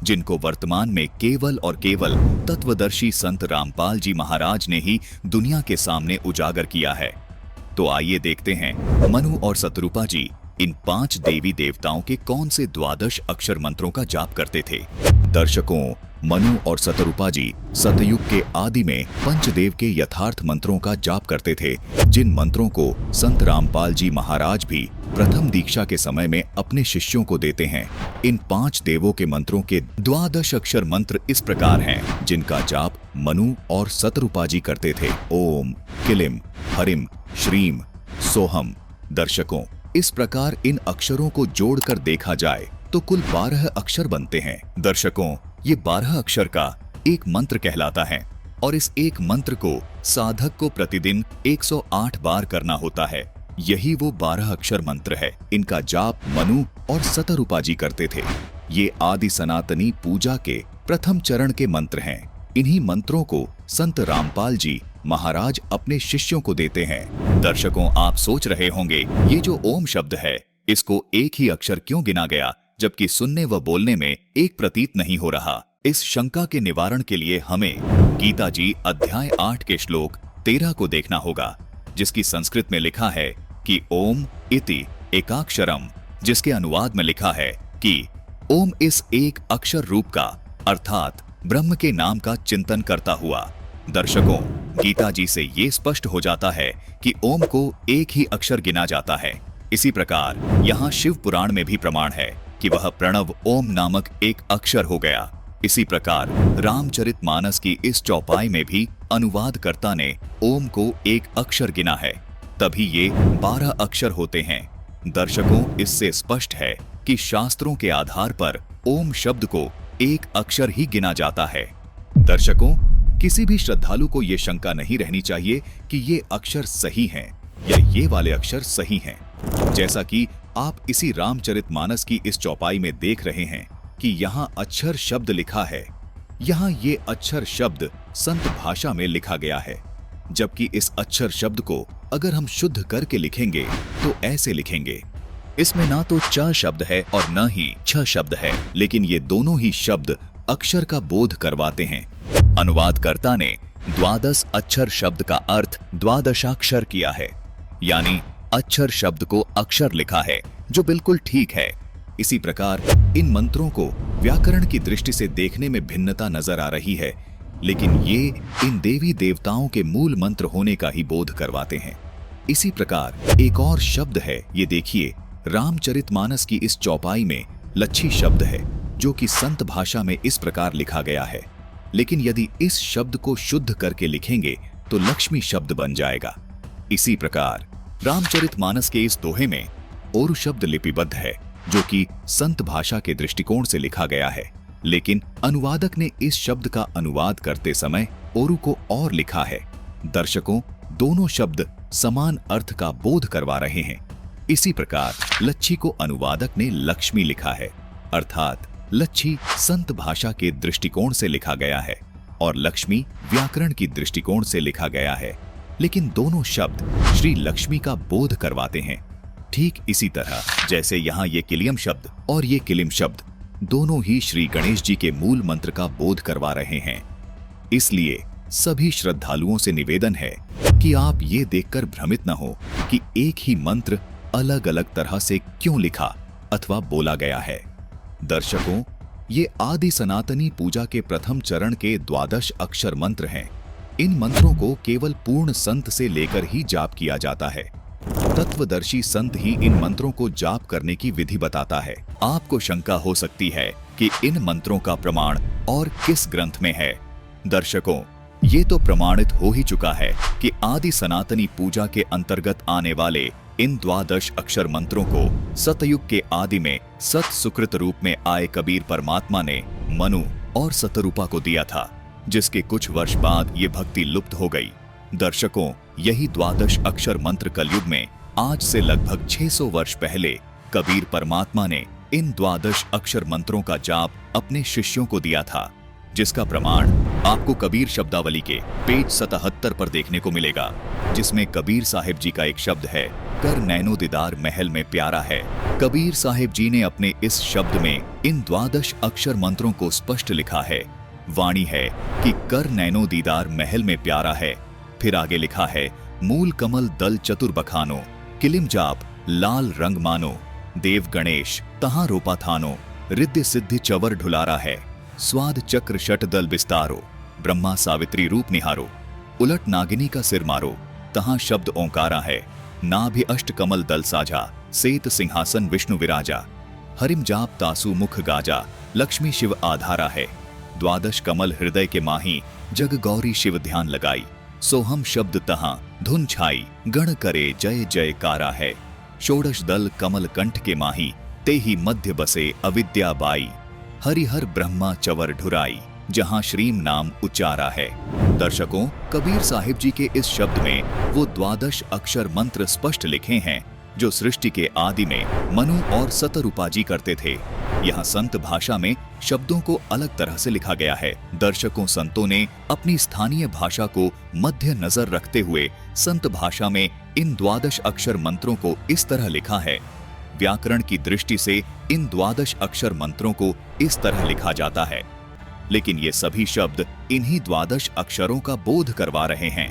जिनको वर्तमान में केवल और केवल तत्वदर्शी संत रामपाल जी महाराज ने ही दुनिया के सामने उजागर किया है। तो आइए देखते हैं मनु और सतरूपा जी इन 5 देवी देवताओं के कौन से द्वादश अक्षर मंत्रों का जाप करते थे। दर्शकों, मनु और सतरूपा जी सतयुग के आदि में पंचदेव के यथार्थ मंत्रों का जाप करते थे, जिन मंत्रों को संत रामपाल जी महाराज भी प्रथम दीक्षा के समय में अपने शिष्यों को देते हैं। इन 5 देवों के मंत्रों के द्वादश अक्षर मंत्र इस प्रकार हैं, जिनका जाप मनु और सतरूपा जी करते थे। ओम किलिम हरिम श्रीम सोहम। दर्शकों, इस प्रकार इन अक्षरों को जोड़कर देखा जाए तो कुल 12 अक्षर बनते हैं। दर्शकों, ये 12 अक्षर का एक मंत्र कहलाता है और इस एक मंत्र को साधक को प्रतिदिन 108 बार करना होता है। यही वो 12 अक्षर मंत्र है। इनका जाप मनु और सतरूपा जी करते थे। ये आदि सनातनी पूजा के प्रथम चरण के मंत्र हैं। इन्हीं मंत्रों को संत रामपाल जी महाराज अपने शिष्यों को देते हैं। दर्शकों, आप सोच रहे होंगे ये जो ओम शब्द है इसको एक ही अक्षर क्यों गिना गया, जबकि सुनने व बोलने में एक प्रतीत नहीं हो रहा। इस शंका के निवारण के लिए हमें गीता जी अध्याय 8 के श्लोक 13 को देखना होगा, जिसकी संस्कृत में लिखा है कि ओम इति एकाक्षरम, जिसके अनुवाद में लिखा है कि ओम इस एक अक्षर रूप का अर्थात ब्रह्म के नाम का चिंतन करता हुआ। दर्शकों, गीता जी से ये स्पष्ट हो जाता है कि ओम को एक ही अक्षर गिना जाता है। इसी प्रकार यहाँ शिव पुराण में भी प्रमाण है कि वह प्रणव ओम नामक एक अक्षर हो गया। इसी प्रकार रामचरितमानस की इस चौपाई में भी अनुवादकर्ता ने ओम को एक अक्षर गिना है, तभी ये 12 अक्षर होते हैं। दर्शकों, इससे स्पष्ट है कि शास्त्रों के आधार पर ओम शब्द को एक अक्षर ही गिना जाता है। दर्शकों, किसी भी श्रद्धालु को ये शंका नहीं रहनी चाहिए कि ये अक्षर सही हैं या ये वाले अक्षर सही हैं। जैसा कि आप इसी रामचरितमानस की इस चौपाई में देख रहे हैं कि यहाँ अक्षर शब्द लिखा है, यहाँ ये अक्षर शब्द संत भाषा में लिखा गया है, जबकि इस अक्षर शब्द को अगर हम शुद्ध करके लिखेंगे तो ऐसे लिखेंगे। इसमें ना तो च शब्द है और न ही छ शब्द है, लेकिन ये दोनों ही शब्द अक्षर का बोध करवाते हैं। अनुवादकर्ता ने द्वादश अक्षर शब्द का अर्थ द्वादशाक्षर किया है, यानी अक्षर शब्द को अक्षर लिखा है, जो बिल्कुल ठीक है। इसी प्रकार इन मंत्रों को व्याकरण की दृष्टि से देखने में भिन्नता नजर आ रही है, लेकिन ये इन देवी देवताओं के मूल मंत्र होने का ही बोध करवाते हैं। इसी प्रकार एक और शब्द है, ये देखिए, रामचरितमानस की इस चौपाई में लच्छी शब्द है, जो कि संत भाषा में इस प्रकार लिखा गया है, लेकिन यदि इस शब्द को शुद्ध करके लिखेंगे तो लक्ष्मी शब्द बन जाएगा। इसी प्रकार रामचरितमानस के इस दोहे में ओरु शब्द लिपिबद्ध है, जो कि संत भाषा के दृष्टिकोण से लिखा गया है, लेकिन अनुवादक ने इस शब्द का अनुवाद करते समय ओरु को और लिखा है। दर्शकों, दोनों शब्द समान अर्थ का बोध करवा रहे हैं। इसी प्रकार लच्छी को अनुवादक ने लक्ष्मी लिखा है, अर्थात लच्छी संत भाषा के दृष्टिकोण से लिखा गया है और लक्ष्मी व्याकरण की दृष्टिकोण से लिखा गया है, लेकिन दोनों शब्द श्री लक्ष्मी का बोध करवाते हैं। ठीक इसी तरह जैसे यहाँ ये किलियम शब्द और ये किलिम शब्द दोनों ही श्री गणेश जी के मूल मंत्र का बोध करवा रहे हैं। इसलिए सभी श्रद्धालुओं से निवेदन है कि आप ये देखकर भ्रमित न हो कि एक ही मंत्र अलग अलग तरह से क्यों लिखा अथवा बोला गया है। दर्शकों, ये आदि सनातनी पूजा के प्रथम चरण के 12 अक्षर मंत्र हैं। इन मंत्रों को केवल पूर्ण संत से लेकर ही जाप किया जाता है। तत्वदर्शी संत ही इन मंत्रों को जाप करने की विधि बताता है। आपको शंका हो सकती है कि इन मंत्रों का प्रमाण और किस ग्रंथ में है। दर्शकों, ये तो प्रमाणित हो ही चुका है कि आदि सनातनी पूजा के अंतर्गत आने वाले इन 12 अक्षर मंत्रों को सतयुग के आदि में सत सुकृत रूप में आए कबीर परमात्मा ने मनु और सतरूपा को दिया था, जिसके कुछ वर्ष बाद ये भक्ति लुप्त हो गई। दर्शकों, यही 12 अक्षर मंत्र कलयुग में आज से लगभग 600 वर्ष पहले कबीर परमात्मा ने इन 12 अक्षर मंत्रों का जाप अपने शिष्यों को दिया था, जिसका प्रमाण आपको कबीर शब्दावली के पेज 77 पर देखने को मिलेगा, जिसमें कबीर साहिब जी का एक शब्द है, कर नैनो दीदार महल में प्यारा है। कबीर साहिब जी ने अपने इस शब्द में इन 12 अक्षर मंत्रों को स्पष्ट लिखा है। वाणी है कि कर नैनो दीदार महल में प्यारा है। फिर आगे लिखा है, मूल कमल दल चतुर बखानो, किलिम जाप लाल रंग मानो, देव गणेश तहां रोपा थानो, रिद्धि सिद्धि चवर ढुलारा है, स्वाद चक्र शट दल विस्तारो, ब्रह्मा सावित्री रूप निहारो, उलट नागिनी का सिर मारो, तहां शब्द ओंकारा है, नाभि अष्ट कमल दल साझा, सेत सिंहासन विष्णु विराजा, हरिम जाप तासु मुख गाजा, लक्ष्मी शिव आधारा है, 12 कमल हृदय के माही, जग गौरी शिव ध्यान लगाई, सोहम शब्द तहां धुन छाई, गण करे जय जयकारा है, षोडश दल कमल कंठ के माही, ते ही मध्य बसे अविद्या बाई, हरिहर ब्रह्मा चवर ढुराई, जहां श्रीम नाम उच्चारा है। दर्शकों, कबीर साहिब जी के इस शब्द में वो 12 अक्षर मंत्र स्पष्ट लिखे हैं जो सृष्टि के आदि में मनु और सतरूपा जी करते थे। यहाँ संत भाषा में शब्दों को अलग तरह से लिखा गया है। दर्शकों, संतों ने अपनी स्थानीय भाषा को मध्य नजर रखते हुए संत भाषा में इन 12 अक्षर मंत्रों को इस तरह लिखा है। व्याकरण की दृष्टि से इन 12 अक्षर मंत्रों को इस तरह लिखा जाता है, लेकिन ये सभी शब्द इन्हीं 12 अक्षरों का बोध करवा रहे हैं।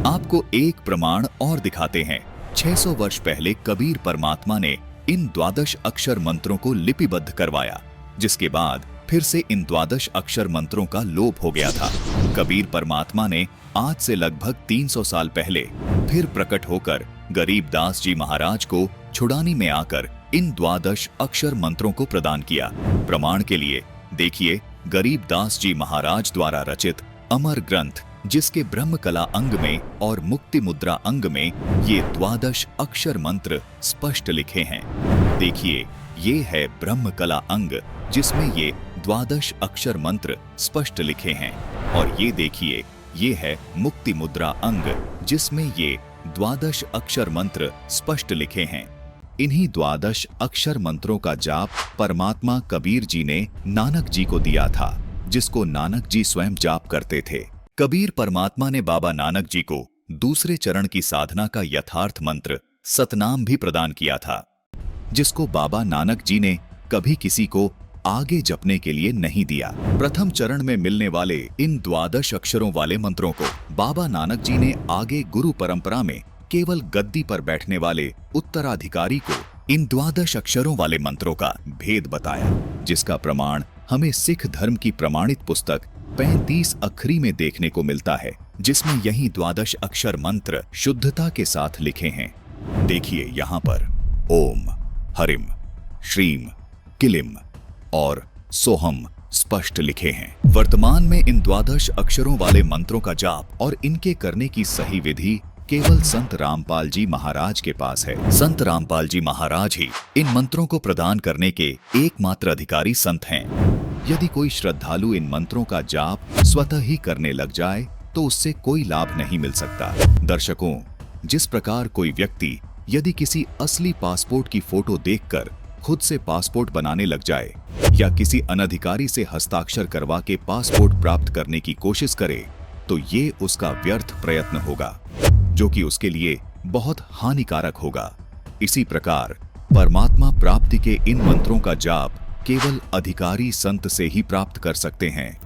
आपको एक प्रमाण और दिखाते हैं। 600 वर्ष पहले कबीर परमात्मा ने इन 12 अक्षर मंत्रों को लिपिबद्ध करवाया, जिसके बाद फिर से इन 12 अक्षर मंत्रों का लोप हो गया था। कबीर परमात्मा ने आज से लगभग 300 साल पहले फिर प्रकट होकर गरीबदास जी महाराज को छुड़ानी में आकर इन 12 अक्षर मंत्रों को प्रदान किया। प्रमाण के लिए देखिए गरीबदास जी महाराज द्वारा रचित अमर ग्रंथ, जिसके ब्रह्म कला अंग में और मुक्ति मुद्रा अंग में ये 12 अक्षर मंत्र स्पष्ट लिखे हैं। देखिए, ये है ब्रह्म कला अंग जिसमें ये 12 अक्षर मंत्र स्पष्ट लिखे हैं, और ये देखिए, ये है मुक्ति मुद्रा अंग जिसमें ये 12 अक्षर मंत्र स्पष्ट लिखे हैं। इन्हीं 12 अक्षर मंत्रों का जाप परमात्मा कबीर जी ने नानक जी को दिया था, जिसको नानक जी स्वयं जाप करते थे। कबीर परमात्मा ने बाबा नानक जी को दूसरे चरण की साधना का यथार्थ मंत्र सतनाम भी प्रदान किया था, जिसको बाबा नानक जी ने कभी किसी को आगे जपने के लिए नहीं दिया। प्रथम चरण में मिलने वाले इन 12 अक्षरों वाले मंत्रों को बाबा नानक जी ने आगे गुरु परंपरा में केवल गद्दी पर बैठने वाले उत्तराधिकारी को इन 12 अक्षरों वाले मंत्रों का भेद बताया, जिसका प्रमाण हमें सिख धर्म की प्रमाणित पुस्तक 35 अखरी में देखने को मिलता है, जिसमें यही 12 अक्षर मंत्र शुद्धता के साथ लिखे हैं। देखिए यहाँ पर ओम, हरिम, श्रीम, किलिम और सोहम स्पष्ट लिखे हैं। वर्तमान में इन 12 अक्षरों वाले मंत्रों का जाप और इनके करने की सही विधि केवल संत रामपाल जी महाराज के पास है। संत रामपाल जी महाराज ही इन मंत्रों को प्रदान करने के एकमात्र अधिकारी संत हैं। यदि कोई श्रद्धालु इन मंत्रों का जाप स्वतः ही करने लग जाए तो उससे कोई लाभ नहीं मिल सकता। दर्शकों, जिस प्रकार कोई व्यक्ति यदि किसी असली पासपोर्ट की फोटो देखकर खुद से पासपोर्ट बनाने लग जाए या किसी अनधिकारी से हस्ताक्षर करवा के पासपोर्ट प्राप्त करने की कोशिश करे, तो ये उसका व्यर्थ प्रयत्न होगा, जो कि उसके लिए बहुत हानिकारक होगा। इसी प्रकार परमात्मा प्राप्ति के इन मंत्रों का जाप केवल अधिकारी संत से ही प्राप्त कर सकते हैं,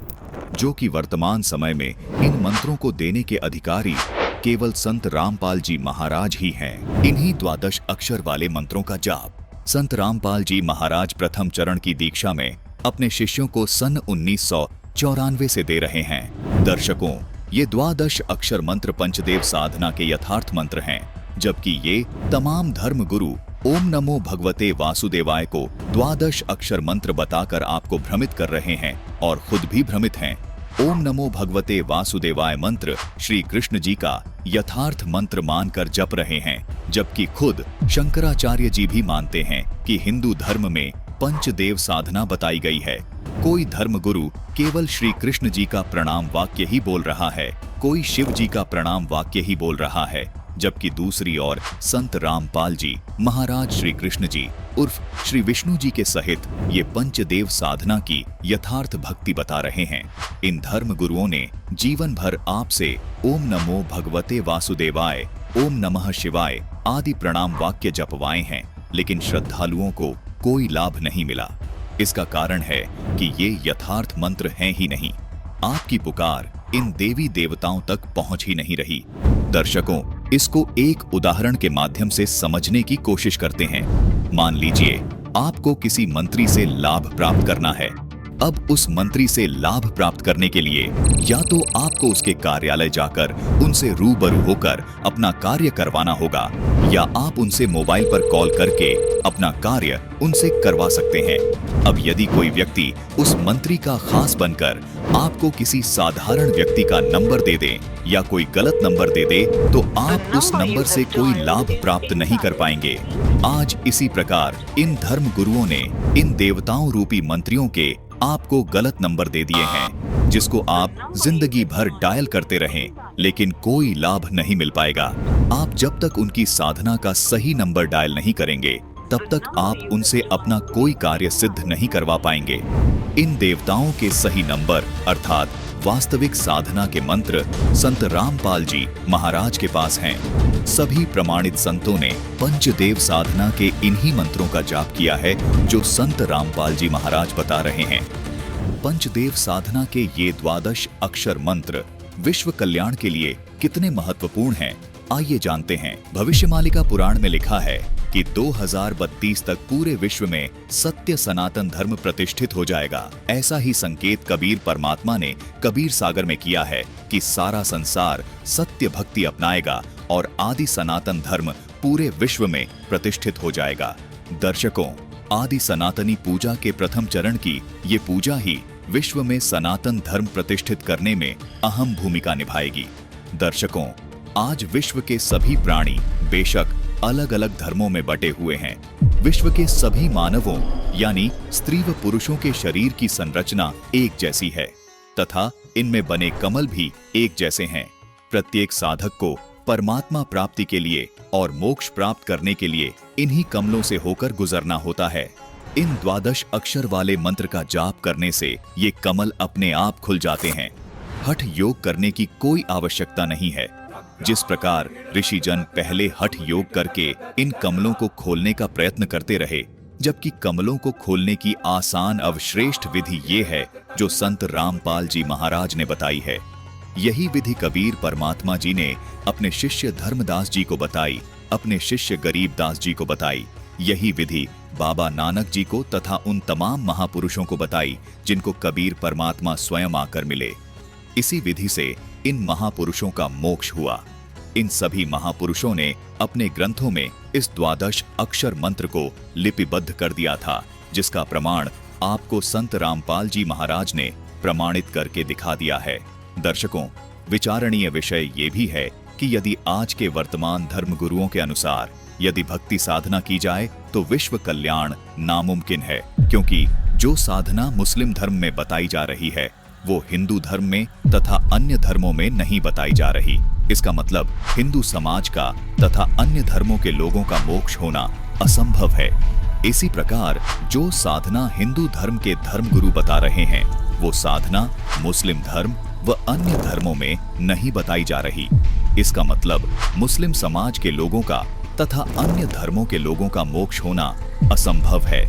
जो कि वर्तमान समय में इन मंत्रों को देने के अधिकारी केवल संत रामपाल जी महाराज ही हैं। इन्हीं द्वादश अक्षर वाले मंत्रों का जाप संत रामपाल जी महाराज प्रथम चरण की दीक्षा में अपने शिष्यों को सन 1994 से दे रहे हैं। दर्शकों, ये द्वादश अक्षर मंत्र पंचदेव साधना के यथार्थ मंत्र हैं, जबकि ये तमाम धर्म गुरु ओम नमो भगवते वासुदेवाय को द्वादश अक्षर मंत्र बताकर आपको भ्रमित कर रहे हैं और खुद भी भ्रमित हैं। ओम नमो भगवते वासुदेवाय मंत्र श्री कृष्ण जी का यथार्थ मंत्र मानकर जप रहे हैं, जबकि खुद शंकराचार्य जी भी मानते हैं कि हिंदू धर्म में पंचदेव साधना बताई गई है। कोई धर्म गुरु केवल श्री कृष्ण जी का प्रणाम वाक्य ही बोल रहा है, कोई शिव जी का प्रणाम वाक्य ही बोल रहा है, जबकि दूसरी ओर संत रामपाल जी महाराज श्री कृष्ण जी उर्फ श्री विष्णु जी के सहित ये पंचदेव साधना की यथार्थ भक्ति बता रहे हैं। इन धर्म गुरुओं ने जीवन भर आपसे ओम नमो भगवते वासुदेवाय, ओम नमः शिवाय आदि प्रणाम वाक्य जपवाए हैं, लेकिन श्रद्धालुओं को कोई लाभ नहीं मिला। इसका कारण है कि ये यथार्थ मंत्र हैं ही नहीं। आपकी पुकार इन देवी देवताओं तक पहुंच ही नहीं रही। दर्शकों, इसको एक उदाहरण के माध्यम से समझने की कोशिश करते हैं। मान लीजिए आपको किसी मंत्री से लाभ प्राप्त करना है। अब उस मंत्री से लाभ प्राप्त करने के लिए या तो आपको उसके कार्यालय जाकर उनसे रूबरू होकर अपना कार्य करवाना होगा, या आप उनसे मोबाइल पर कॉल करके अपना कार्य उनसे करवा सकते हैं। अब यदि कोई व्यक्ति उस मंत्री का खास बनकर आपको किसी साधारण व्यक्ति का नंबर दे दे या कोई गलत नंबर दे दे, तो आप उस नंबर से कोई लाभ प्राप्त नहीं कर पाएंगे। आज इसी प्रकार इन धर्म गुरुओं ने इन देवताओं रूपी मंत्रियों के आपको गलत नंबर दे दिए हैं, जिसको आप जिंदगी भर डायल करते रहें, लेकिन कोई लाभ नहीं मिल पाएगा। आप जब तक उनकी साधना का सही नंबर डायल नहीं करेंगे, तब तक आप उनसे अपना कोई कार्य सिद्ध नहीं करवा पाएंगे। इन देवताओं के सही नंबर अर्थात वास्तविक साधना के मंत्र संत रामपाल जी महाराज के पास हैं। सभी प्रमाणित संतों ने पंचदेव साधना के इन्हीं मंत्रों का जाप किया है जो संत रामपाल जी महाराज बता रहे हैं। पंचदेव साधना के ये द्वादश अक्षर मंत्र विश्व कल्याण के लिए कितने महत्वपूर्ण हैं, आइए जानते हैं। भविष्यमालिका पुराण में लिखा है कि 2032 तक पूरे विश्व में सत्य सनातन धर्म प्रतिष्ठित हो जाएगा। ऐसा ही संकेत कबीर परमात्मा ने कबीर सागर में किया है कि सारा संसार सत्य भक्ति अपनाएगा और आदि सनातन धर्म पूरे विश्व में प्रतिष्ठित हो जाएगा। दर्शकों, आदि सनातनी पूजा के प्रथम चरण की ये पूजा ही विश्व में सनातन धर्म प्रतिष्ठित करने में अहम भूमिका निभाएगी। दर्शकों, आज विश्व के सभी प्राणी बेशक अलग अलग धर्मों में बटे हुए हैं। विश्व के सभी मानवों यानी स्त्री व पुरुषों के शरीर की संरचना एक जैसी है तथा इनमें बने कमल भी एक जैसे हैं। प्रत्येक साधक को परमात्मा प्राप्ति के लिए और मोक्ष प्राप्त करने के लिए इन्हीं कमलों से होकर गुजरना होता है। इन द्वादश अक्षर वाले मंत्र का जाप करने से ये कमल अपने आप खुल जाते हैं। हठ योग करने की कोई आवश्यकता नहीं है। जिस प्रकार ऋषिजन पहले हठ योग करके इन कमलों को खोलने का प्रयत्न करते रहे, जबकि कमलों को खोलने की आसान अवश्रेष्ठ विधि ये है जो संत रामपाल जी महाराज ने बताई है। यही विधि कबीर परमात्मा जी ने अपने शिष्य धर्मदास जी को बताई, अपने शिष्य गरीबदास जी को बताई। यही विधि बाबा नानक जी को तथा उन तमाम महापुरुषों को बताई जिनको कबीर परमात्मा स्वयं आकर मिले। इसी विधि से इन महापुरुषों का मोक्ष हुआ। इन सभी महापुरुषों ने अपने ग्रंथों में इस द्वादश अक्षर मंत्र को लिपिबद्ध कर दिया था, जिसका प्रमाण आपको संत रामपाल जी महाराज ने प्रमाणित करके दिखा दिया है। दर्शकों, विचारणीय विषय ये भी है कि यदि आज के वर्तमान धर्म गुरुओं के अनुसार यदि भक्ति साधना की जाए तो विश्व कल्याण नामुमकिन है, क्योंकि जो साधना मुस्लिम धर्म में बताई जा रही है वो हिंदू धर्म में तथा अन्य धर्मों में नहीं बताई जा रही। इसका मतलब हिंदू समाज का तथा अन्य धर्मों के लोगों का मोक्ष होना असंभव है। इसी प्रकार जो साधना हिंदू धर्म के धर्मगुरु बता रहे हैं वो साधना मुस्लिम धर्म व अन्य धर्मों में नहीं बताई जा रही। इसका मतलब मुस्लिम समाज के लोगों का तथा अन्य धर्मों के लोगों का मोक्ष होना असंभव है।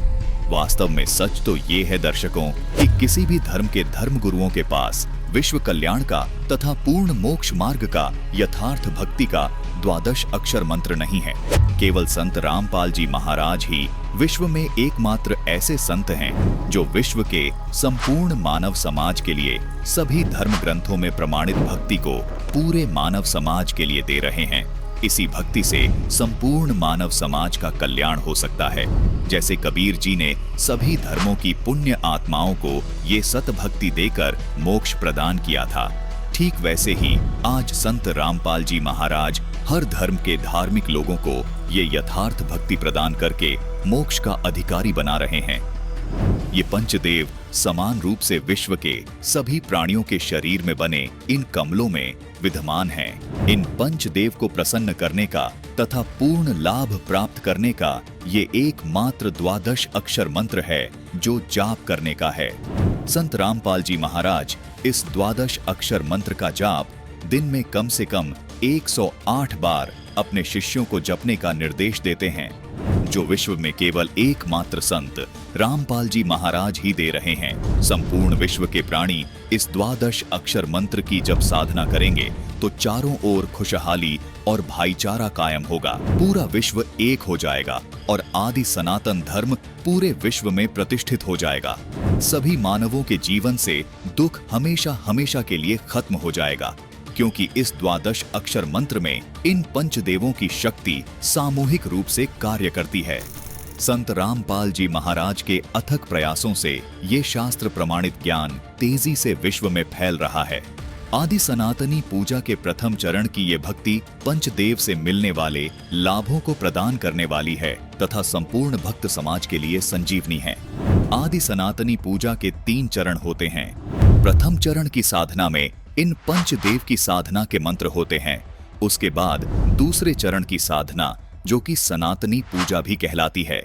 वास्तव में सच तो ये है दर्शकों कि किसी भी धर्म के धर्म गुरुओं के पास विश्व कल्याण का तथा पूर्ण मोक्ष मार्ग का यथार्थ भक्ति का द्वादश अक्षर मंत्र नहीं है। केवल संत रामपाल जी महाराज ही विश्व में एकमात्र ऐसे संत हैं जो विश्व के संपूर्ण मानव समाज के लिए सभी धर्म ग्रंथों में प्रमाणित भक्ति को पूरे मानव समाज के लिए दे रहे हैं। इसी भक्ति से संपूर्ण मानव समाज का कल्याण हो सकता है। जैसे कबीर जी ने सभी धर्मों की पुण्य आत्माओं को ये सत भक्ति देकर मोक्ष प्रदान किया था, ठीक वैसे ही आज संत रामपाल जी महाराज हर धर्म के धार्मिक लोगों को ये यथार्थ भक्ति प्रदान करके मोक्ष का अधिकारी बना रहे हैं। ये पंचदेव समान रूप से विश्व के सभी प्राणियों के शरीर में बने इन कमलों में विद्यमान हैं। इन पंचदेव को प्रसन्न करने का तथा पूर्ण लाभ प्राप्त करने का ये एकमात्र द्वादश अक्षर मंत्र है जो जाप करने का है। संत रामपाल जी महाराज इस द्वादश अक्षर मंत्र का जाप दिन में कम से कम 108 बार अपने शिष्यों को जपने का निर्देश देते हैं, जो विश्व में केवल एकमात्र संत रामपाल जी महाराज ही दे रहे हैं। संपूर्ण विश्व के प्राणी इस द्वादश अक्षर मंत्र की जब साधना करेंगे तो चारों ओर खुशहाली और भाईचारा कायम होगा। पूरा विश्व एक हो जाएगा और आदि सनातन धर्म पूरे विश्व में प्रतिष्ठित हो जाएगा। सभी मानवों के जीवन से दुख हमेशा हमेशा के लिए खत्म हो जाएगा, क्योंकि इस द्वादश अक्षर मंत्र में इन पंचदेवों की शक्ति सामूहिक रूप से कार्य करती है। संत रामपाल जी महाराज के अथक प्रयासों से ये शास्त्र प्रमाणित ज्ञान तेजी से विश्व में फैल रहा है। आदि सनातनी पूजा के प्रथम चरण की ये भक्ति पंचदेव से मिलने वाले लाभों को प्रदान करने वाली है तथा संपूर्ण भक्त समाज के लिए संजीवनी है। आदि सनातनी पूजा के 3 चरण होते हैं। प्रथम चरण की साधना में इन पंचदेव की साधना के मंत्र होते हैं। उसके बाद दूसरे चरण की साधना जो कि सनातनी पूजा भी कहलाती है,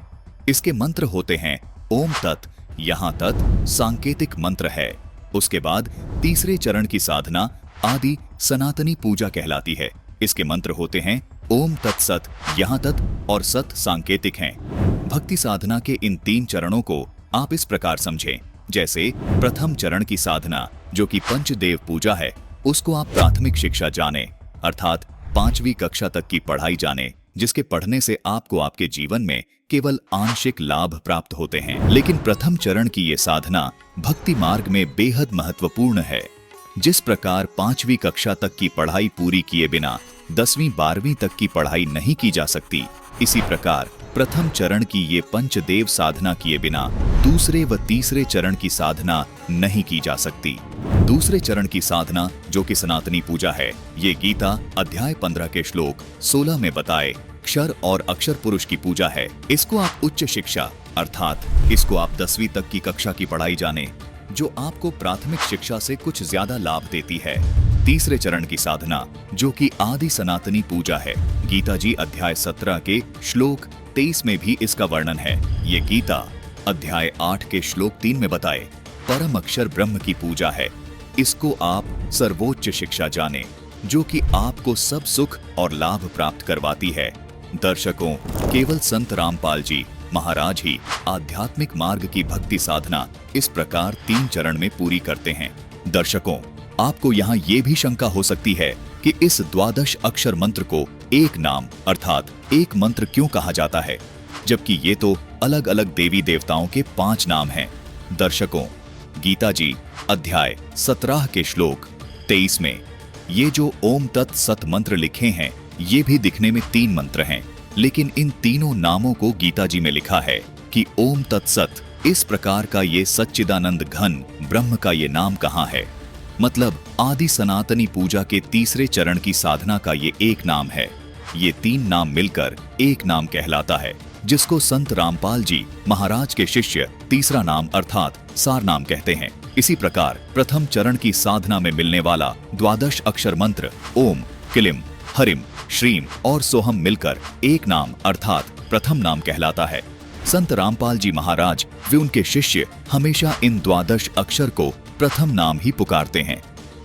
इसके मंत्र होते हैं ओम तत्, यहाँ तत् सांकेतिक मंत्र है। उसके बाद तीसरे चरण की साधना आदि सनातनी पूजा कहलाती है। इसके मंत्र होते हैं ओम तत्सत, यहाँ तत् और सत सांकेतिक हैं। भक्ति साधना के इन 3 चरणों को आप इस प्रकार समझें, जैसे प्रथम चरण की साधना जो कि पंचदेव पूजा है, उसको आप प्राथमिक शिक्षा जाने अर्थात 5वीं कक्षा तक की पढ़ाई जाने, जिसके पढ़ने से आपको आपके जीवन में केवल आंशिक लाभ प्राप्त होते हैं। लेकिन प्रथम चरण की ये साधना भक्ति मार्ग में बेहद महत्वपूर्ण है। जिस प्रकार 5वीं कक्षा तक की पढ़ाई पूरी किए बिना 10वीं 12वीं तक की पढ़ाई नहीं की जा सकती, इसी प्रकार प्रथम चरण की ये पंचदेव साधना किए बिना दूसरे व तीसरे चरण की साधना नहीं की जा सकती। दूसरे चरण की साधना जो कि सनातनी पूजा है, ये गीता अध्याय 15 के श्लोक 16 में बताए क्षर और अक्षर पुरुष की पूजा है। इसको आप उच्च शिक्षा अर्थात इसको आप 10वीं तक की कक्षा की पढ़ाई जाने, जो आपको प्राथमिक शिक्षा से कुछ ज्यादा लाभ देती है। तीसरे चरण की साधना जो कि आदि सनातनी पूजा है, गीता जी अध्याय 17 के श्लोक 23 में भी इसका वर्णन है। ये गीता अध्याय 8 के श्लोक 3 में बताए परम अक्षर ब्रह्म की पूजा है। इसको आप सर्वोच्च शिक्षा जाने, जो कि आपको सब सुख और लाभ प्राप्त करवाती है। दर्शकों, केवल संत रामपाल जी महाराज ही आध्यात्मिक मार्ग की भक्ति साधना इस प्रकार 3 चरण में पूरी करते हैं। दर्शकों, आपको यहाँ ये भी शंका हो सकती है कि इस द्वादश अक्षर मंत्र को एक नाम अर्थात एक मंत्र क्यों कहा जाता है, जबकि ये तो अलग अलग देवी देवताओं के 5 नाम हैं। दर्शकों, गीता जी अध्याय 17 के श्लोक 23 में ये जो ओम तत् सत मंत्र लिखे हैं, ये भी दिखने में 3 मंत्र हैं, लेकिन इन तीनों नामों को गीता जी में लिखा है कि ओम तत्सत। इस प्रकार का ये सच्चिदानंद घन ब्रह्म का ये नाम कहाँ है? मतलब आदि सनातनी पूजा के तीसरे चरण की साधना का ये एक नाम है। ये 3 नाम मिलकर एक नाम कहलाता है, जिसको संत रामपाल जी महाराज के शिष्य तीसरा नाम अर्थात सार नाम कहते हैं। इसी प्रकार प्रथम चरण की साधना में मिलने वाला द्वादश अक्षर मंत्र ओम, किलिम, हरिम, श्रीम और सोहम मिलकर एक नाम अर्थात प्रथम नाम कहलाता है। संत रामपाल जी महाराज वे उनके शिष्य हमेशा इन द्वादश अक्षर को प्रथम नाम ही पुकारते हैं।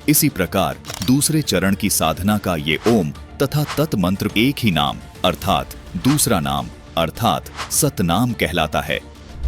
इसी प्रकार दूसरे चरण की साधना का ये ओम तथा तत् मंत्र एक ही नाम अर्थात दूसरा नाम अर्थात सतनाम कहलाता है।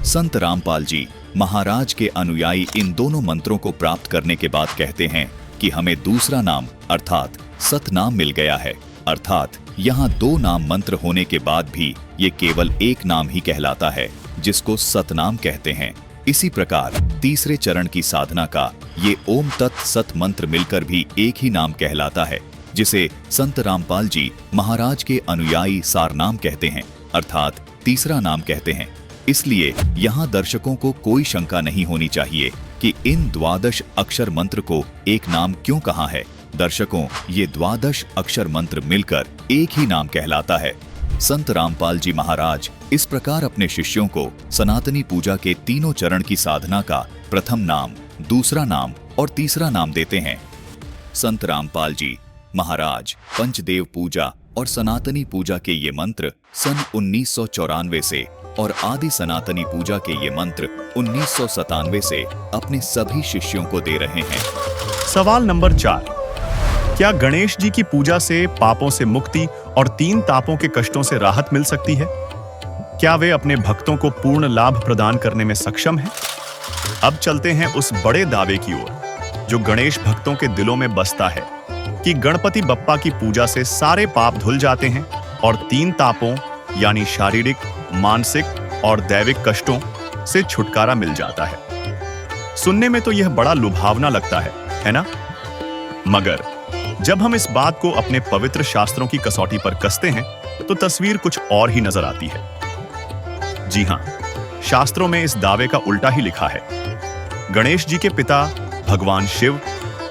संत रामपाल जी महाराज के अनुयायी इन दोनों मंत्रों को प्राप्त करने के बाद कहते हैं कि हमें दूसरा नाम अर्थात सतनाम मिल गया है। अर्थात यहाँ दो नाम मंत्र होने के बाद भी ये केवल एक नाम ही कहलाता है, जिसको सतनाम कहते हैं। इसी प्रकार तीसरे चरण की साधना का ये ओम तत् सत मंत्र मिलकर भी एक ही नाम कहलाता है, जिसे संत रामपाल जी महाराज के अनुयायी सारनाम कहते हैं, अर्थात तीसरा नाम कहते हैं। इसलिए यहाँ दर्शकों को कोई शंका नहीं होनी चाहिए कि इन द्वादश अक्षर मंत्र को एक नाम क्यों कहा है। दर्शकों, ये द्वादश अक्षर मंत्र मिलकर एक ही नाम कहलाता है। संत रामपाल जी महाराज इस प्रकार अपने शिष्यों को सनातनी पूजा के तीनों चरण की साधना का प्रथम नाम, दूसरा नाम और तीसरा नाम देते हैं। संत रामपाल जी महाराज पंचदेव पूजा और सनातनी पूजा के ये मंत्र सन 1994 से और आदि सनातनी पूजा के ये मंत्र 1997 से अपने सभी शिष्यों को दे रहे हैं।
सवाल नंबर 4, क्या गणेश जी की पूजा से पापों से मुक्ति और 3 तापों के कष्टों से राहत मिल सकती है? क्या वे अपने भक्तों को पूर्ण लाभ प्रदान करने में सक्षम हैं? अब चलते हैं उस बड़े दावे की ओर जो गणेश भक्तों के दिलों में बसता है कि गणपति बप्पा की पूजा से सारे पाप धुल जाते हैं और 3 तापों यानी शारीरिक, मानसिक और दैविक कष्टों से छुटकारा मिल जाता है। सुनने में तो यह बड़ा लुभावना लगता है ना? मगर जब हम इस बात को अपने पवित्र शास्त्रों की कसौटी पर कसते हैं तो तस्वीर कुछ और ही नजर आती है। जी हां, शास्त्रों में इस दावे का उल्टा ही लिखा है। गणेश जी के पिता भगवान शिव,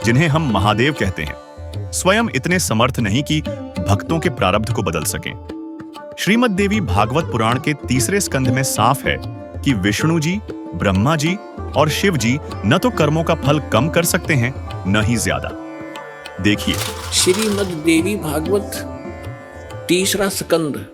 जिन्हें हम महादेव कहते हैं, स्वयं इतने समर्थ नहीं कि भक्तों के प्रारब्ध को बदल सकें। श्रीमद् देवी भागवत पुराण के 3 स्कंध में साफ है कि विष्णु जी, ब्रह्मा जी और शिव जी न तो कर्मों का फल कम कर सकते हैं, न ही ज्यादा। देखिए
श्रीमद् देवी भागवत 3 स्कंद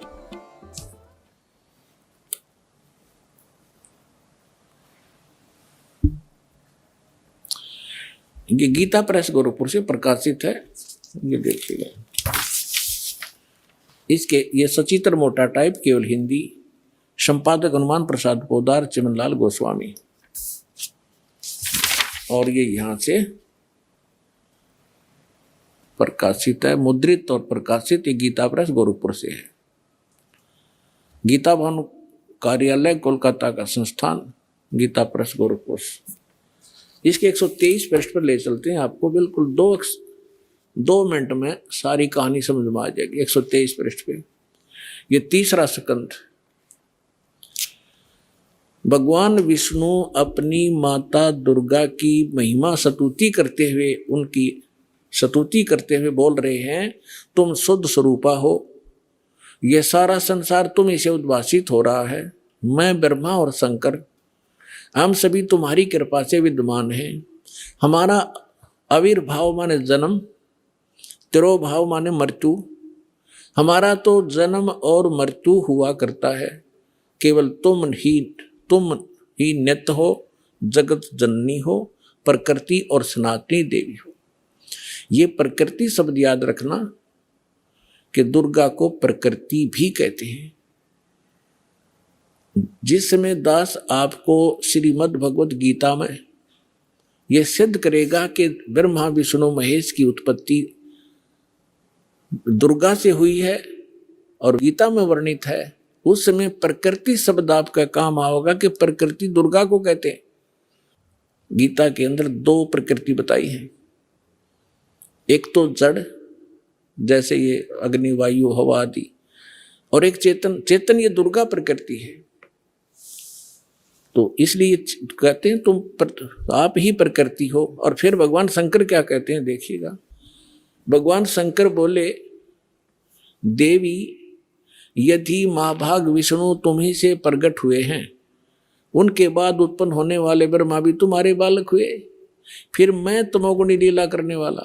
ये गीता प्रेस गोरखपुर से प्रकाशित है। ये देखिएगा, इसके ये सचित्र मोटा टाइप, केवल हिंदी, संपादक हनुमान प्रसाद पोदार, चिमनलाल गोस्वामी। और ये यहां से प्रकाशित है, मुद्रित और प्रकाशित। ये गीता प्रेस गोरखपुर से है। गीता भवन कार्यालय कोलकाता का संस्थान, गीता प्रेस गोरखपुर। इसके 123 पृष्ठ पर ले चलते हैं आपको। बिल्कुल 2 मिनट में सारी कहानी समझ में आ जाएगी। 123 पृष्ठ पे ये 3 स्कंद। भगवान विष्णु अपनी माता दुर्गा की महिमा स्तुति करते हुए, उनकी स्तुति करते हुए बोल रहे हैं, तुम शुद्ध स्वरूपा हो, यह सारा संसार तुम से उद्भासित हो रहा है। मैं ब्रह्मा और शंकर, हम सभी तुम्हारी कृपा से विद्यमान हैं। हमारा आविर्भाव माने जन्म, तिरोभाव माने मृत्यु। हमारा तो जन्म और मृत्यु हुआ करता है, केवल तुम ही नित्य हो, जगत जननी हो, प्रकृति और सनातनी देवी हो। ये प्रकृति शब्द याद रखना कि दुर्गा को प्रकृति भी कहते हैं। जिस समय दास आपको श्रीमद् भगवत गीता में यह सिद्ध करेगा कि ब्रह्मा विष्णु महेश की उत्पत्ति दुर्गा से हुई है और गीता में वर्णित है, उस समय प्रकृति शब्द आपका काम आओगा कि प्रकृति दुर्गा को कहते हैं। गीता के अंदर 2 प्रकृति बताई है, एक तो जड़ जैसे ये अग्नि वायु हवा आदि, और एक चेतन ये दुर्गा प्रकृति है। तो इसलिए कहते हैं आप ही प्रकृति हो। और फिर भगवान शंकर क्या कहते हैं देखिएगा। भगवान शंकर बोले, देवी यदि महाभाग विष्णु तुम्ही से प्रकट हुए हैं, उनके बाद उत्पन्न होने वाले ब्रह्मा भी तुम्हारे बालक हुए, फिर मैं तमोगुणी लीला करने वाला,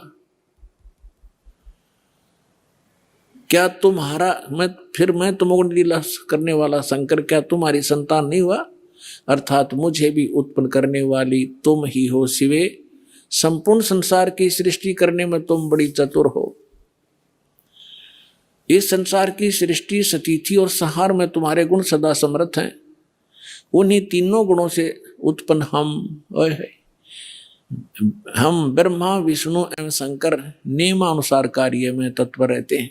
क्या मैं तमोगुणी लीला करने वाला शंकर क्या तुम्हारी संतान नहीं हुआ? अर्थात मुझे भी उत्पन्न करने वाली तुम ही हो शिवे। संपूर्ण संसार की सृष्टि करने में तुम बड़ी चतुर हो। इस संसार की सृष्टि, स्थिति और संहार में तुम्हारे गुण सदा समर्थ हैं। उन्हीं तीनों गुणों से उत्पन्न हम ब्रह्मा विष्णु एवं शंकर नियमानुसार कार्य में तत्पर रहते हैं।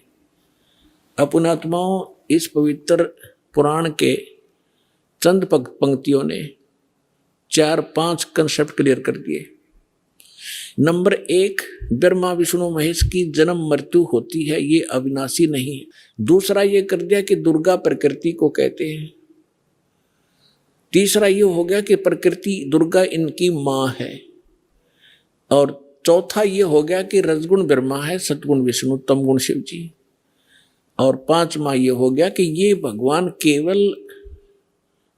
अपने आत्माओं इस पवित्र पुराण के चंद पंक्तियों ने 4-5 कंसेप्ट क्लियर कर दिए। नंबर 1, ब्रह्मा विष्णु महेश की जन्म मृत्यु होती है, ये अविनाशी नहीं है। दूसरा ये कर दिया कि दुर्गा प्रकृति को कहते हैं। तीसरा ये हो गया कि प्रकृति दुर्गा इनकी माँ है। और चौथा ये हो गया कि रजगुण ब्रह्मा है, सतगुण विष्णु, तमगुण शिव जी। और 5वां ये हो गया कि ये भगवान केवल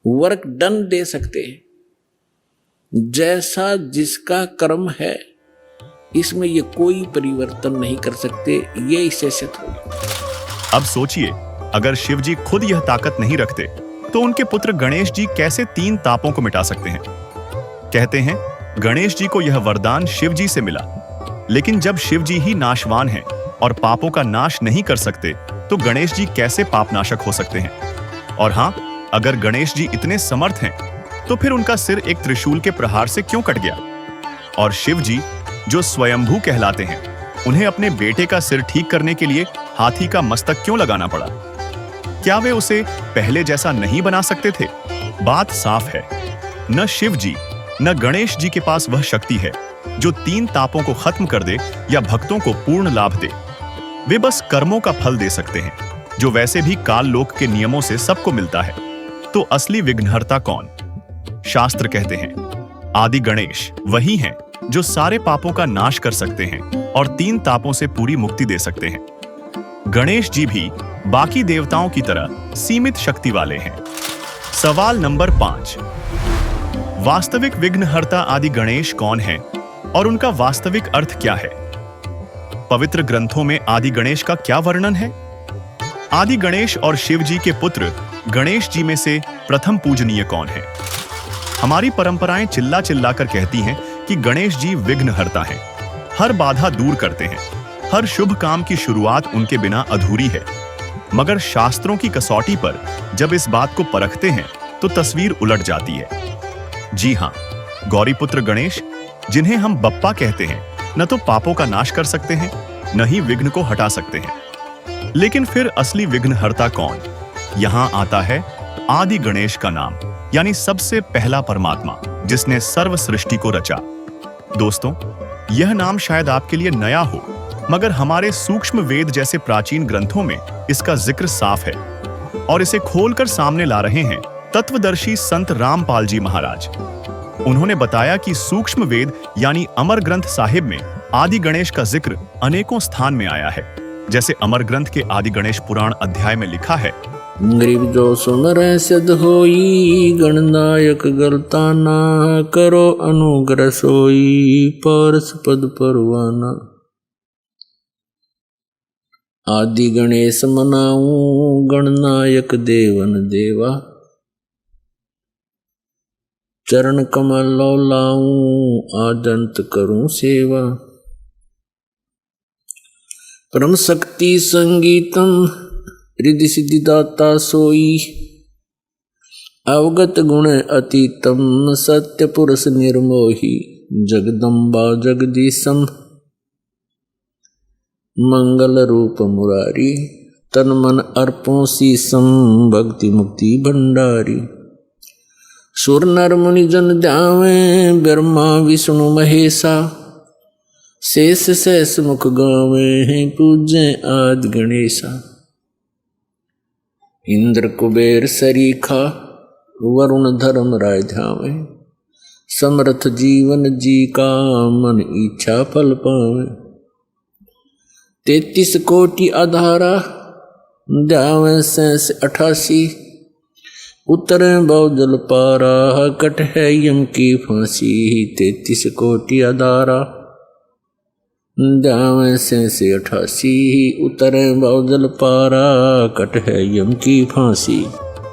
वर्क डन दे सकते हैं, जैसा जिसका कर्म है इसमें ये कोई परिवर्तन नहीं कर सकते। ये इससे सिद्ध होगा।
अब सोचिए, अगर शिव जी खुद यह ताकत नहीं रखते तो उनके पुत्र गणेश जी कैसे 3 तापों को मिटा सकते हैं। कहते हैं गणेश जी को यह वरदान शिव जी से मिला, लेकिन जब शिव जी ही नाशवान हैं और पापों का नाश नहीं कर सकते तो गणेश जी कैसे पापनाशक हो सकते हैं। और हां, अगर गणेश जी इतने समर्थ हैं तो फिर उनका सिर एक त्रिशूल के प्रहार से क्यों कट गया। और शिव जी जो स्वयंभू कहलाते हैं, उन्हें अपने बेटे का सिर ठीक करने के लिए हाथी का मस्तक क्यों लगाना पड़ा। क्या वे उसे पहले जैसा नहीं बना सकते थे। बात साफ है, न शिव जी न गणेश जी के पास वह शक्ति है जो 3 तापों को खत्म कर दे या भक्तों को पूर्ण लाभ दे। वे बस कर्मों का फल दे सकते हैं, जो वैसे भी काल लोक के नियमों से सबको मिलता है। तो असली विघ्नहर्ता कौन। शास्त्र कहते हैं आदि गणेश वही हैं जो सारे पापों का नाश कर सकते हैं और 3 तापों से पूरी मुक्ति दे सकते हैं। गणेश जी भी बाकी देवताओं की तरह सीमित शक्ति वाले हैं। सवाल नंबर 5, वास्तविक विघ्नहर्ता आदि गणेश कौन है और उनका वास्तविक अर्थ क्या है। पवित्र ग्रंथों में आदि गणेश का क्या वर्णन है। आदि गणेश और शिव जी के पुत्र गणेश जी में से प्रथम पूजनीय कौन है। हमारी परंपराएं चिल्ला चिल्ला कर कहती हैं कि गणेश जी विघ्नहर्ता हैं, हर बाधा दूर करते हैं, हर शुभ काम की शुरुआत उनके बिना अधूरी है। मगर शास्त्रों की कसौटी पर जब इस बात को परखते हैं तो तस्वीर उलट जाती है। जी हां, गौरीपुत्र गणेश, जिन्हें हम बप्पा कहते हैं, न तो पापों का नाश कर सकते हैं, न ही विघ्न को हटा सकते हैं। लेकिन फिर असली विघ्नहर्ता कौन। यहां आता है आदि गणेश का नाम, यानी सबसे पहला परमात्मा जिसने सर्व सृष्टि को रचा। दोस्तों, यह नाम शायद आपके लिए नया हो, मगर हमारे सूक्ष्म वेद जैसे प्राचीन ग्रंथों में इसका जिक्र साफ है और इसे खोलकर सामने ला रहे हैं तत्वदर्शी संत रामपाल जी महाराज। उन्होंने बताया कि सूक्ष्म वेद यानी अमर ग्रंथ साहिब में आदि गणेश का जिक्र अनेकों स्थान में आया है। जैसे अमर ग्रंथ के आदि गणेश पुराण अध्याय में लिखा है,
गरीब जो सुमर सिद्ध होई, गणनायक गलता ना करो अनुग्रह सोई, पारस पद परवाना। आदि गणेश मनाऊं, गणनायक देवन देवा, चरण कमल लाऊं, आदंत करूं सेवा। परम शक्ति संगीतम, रिद्धि सिद्धि दाता सोई, अवगत गुण अतीतम, सत्य पुरुष निर्मोही, जगदम्बा जगदीशम, मंगल रूप मुरारी, तन मन अर्पों शीसम, भक्ति मुक्ति भंडारी। सुर नर मुनि जन ध्यावे, ब्रह्मा विष्णु महेशा, शेष शेष मुख गावे, पूजे आदि गणेशा। इंद्र कुबेर सरीखा, वरुण धर्म राय ध्यावे, समर्थ जीवन जी का, मन इच्छा फल पावे। 33 कोटि आधारा, ध्यावे 88, उतरे बहुजल पारा, कट है यम की फांसी। 33 कोटि आधारा, ध्यावे 88, उतरे बहुजल पारा, कट है यम की फांसी।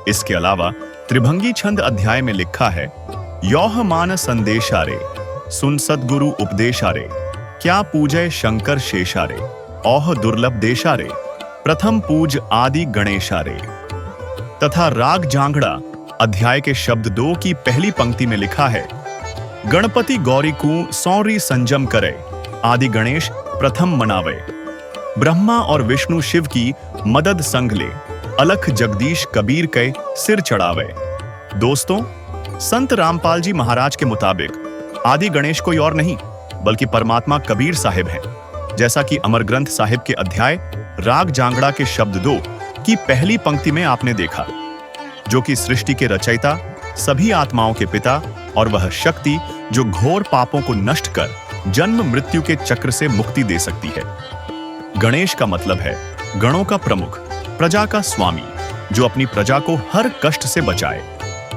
इसके अलावा त्रिभंगी छंद अध्याय में लिखा है, यौह मान संदेशारे, सुन सद्गुरु उपदेशारे, क्या पूजय शंकर शेषारे, औह दुर्लभ देशारे, प्रथम पूज आदि गणेशारे। तथा राग जांगड़ा अध्याय के शब्द 2 की पहली पंक्ति में लिखा है, गणपति गौरी को सौरी संजम करे, आदि गणेश प्रथम मनावे। ब्रह्मा और विष्णु शिव की मदद संग ले, अलख जगदीश कबीर के सिर चढ़ावे। दोस्तों, संत रामपाल जी महाराज के मुताबिक आदि गणेश कोई और नहीं बल्कि परमात्मा कबीर साहिब हैं। जैसा कि अमर ग्रंथ साहिब के अध्याय राग जांगड़ा के शब्द 2 की पहली पंक्ति में आपने देखा, जो कि सृष्टि के रचयिता, सभी आत्माओं के पिता और वह शक्ति जो घोर पापों को नष्ट कर जन्म मृत्यु के चक्र से मुक्ति दे सकती है। गणेश का मतलब है गणों का प्रमुख, प्रजा का स्वामी, जो अपनी प्रजा को हर कष्ट से बचाए।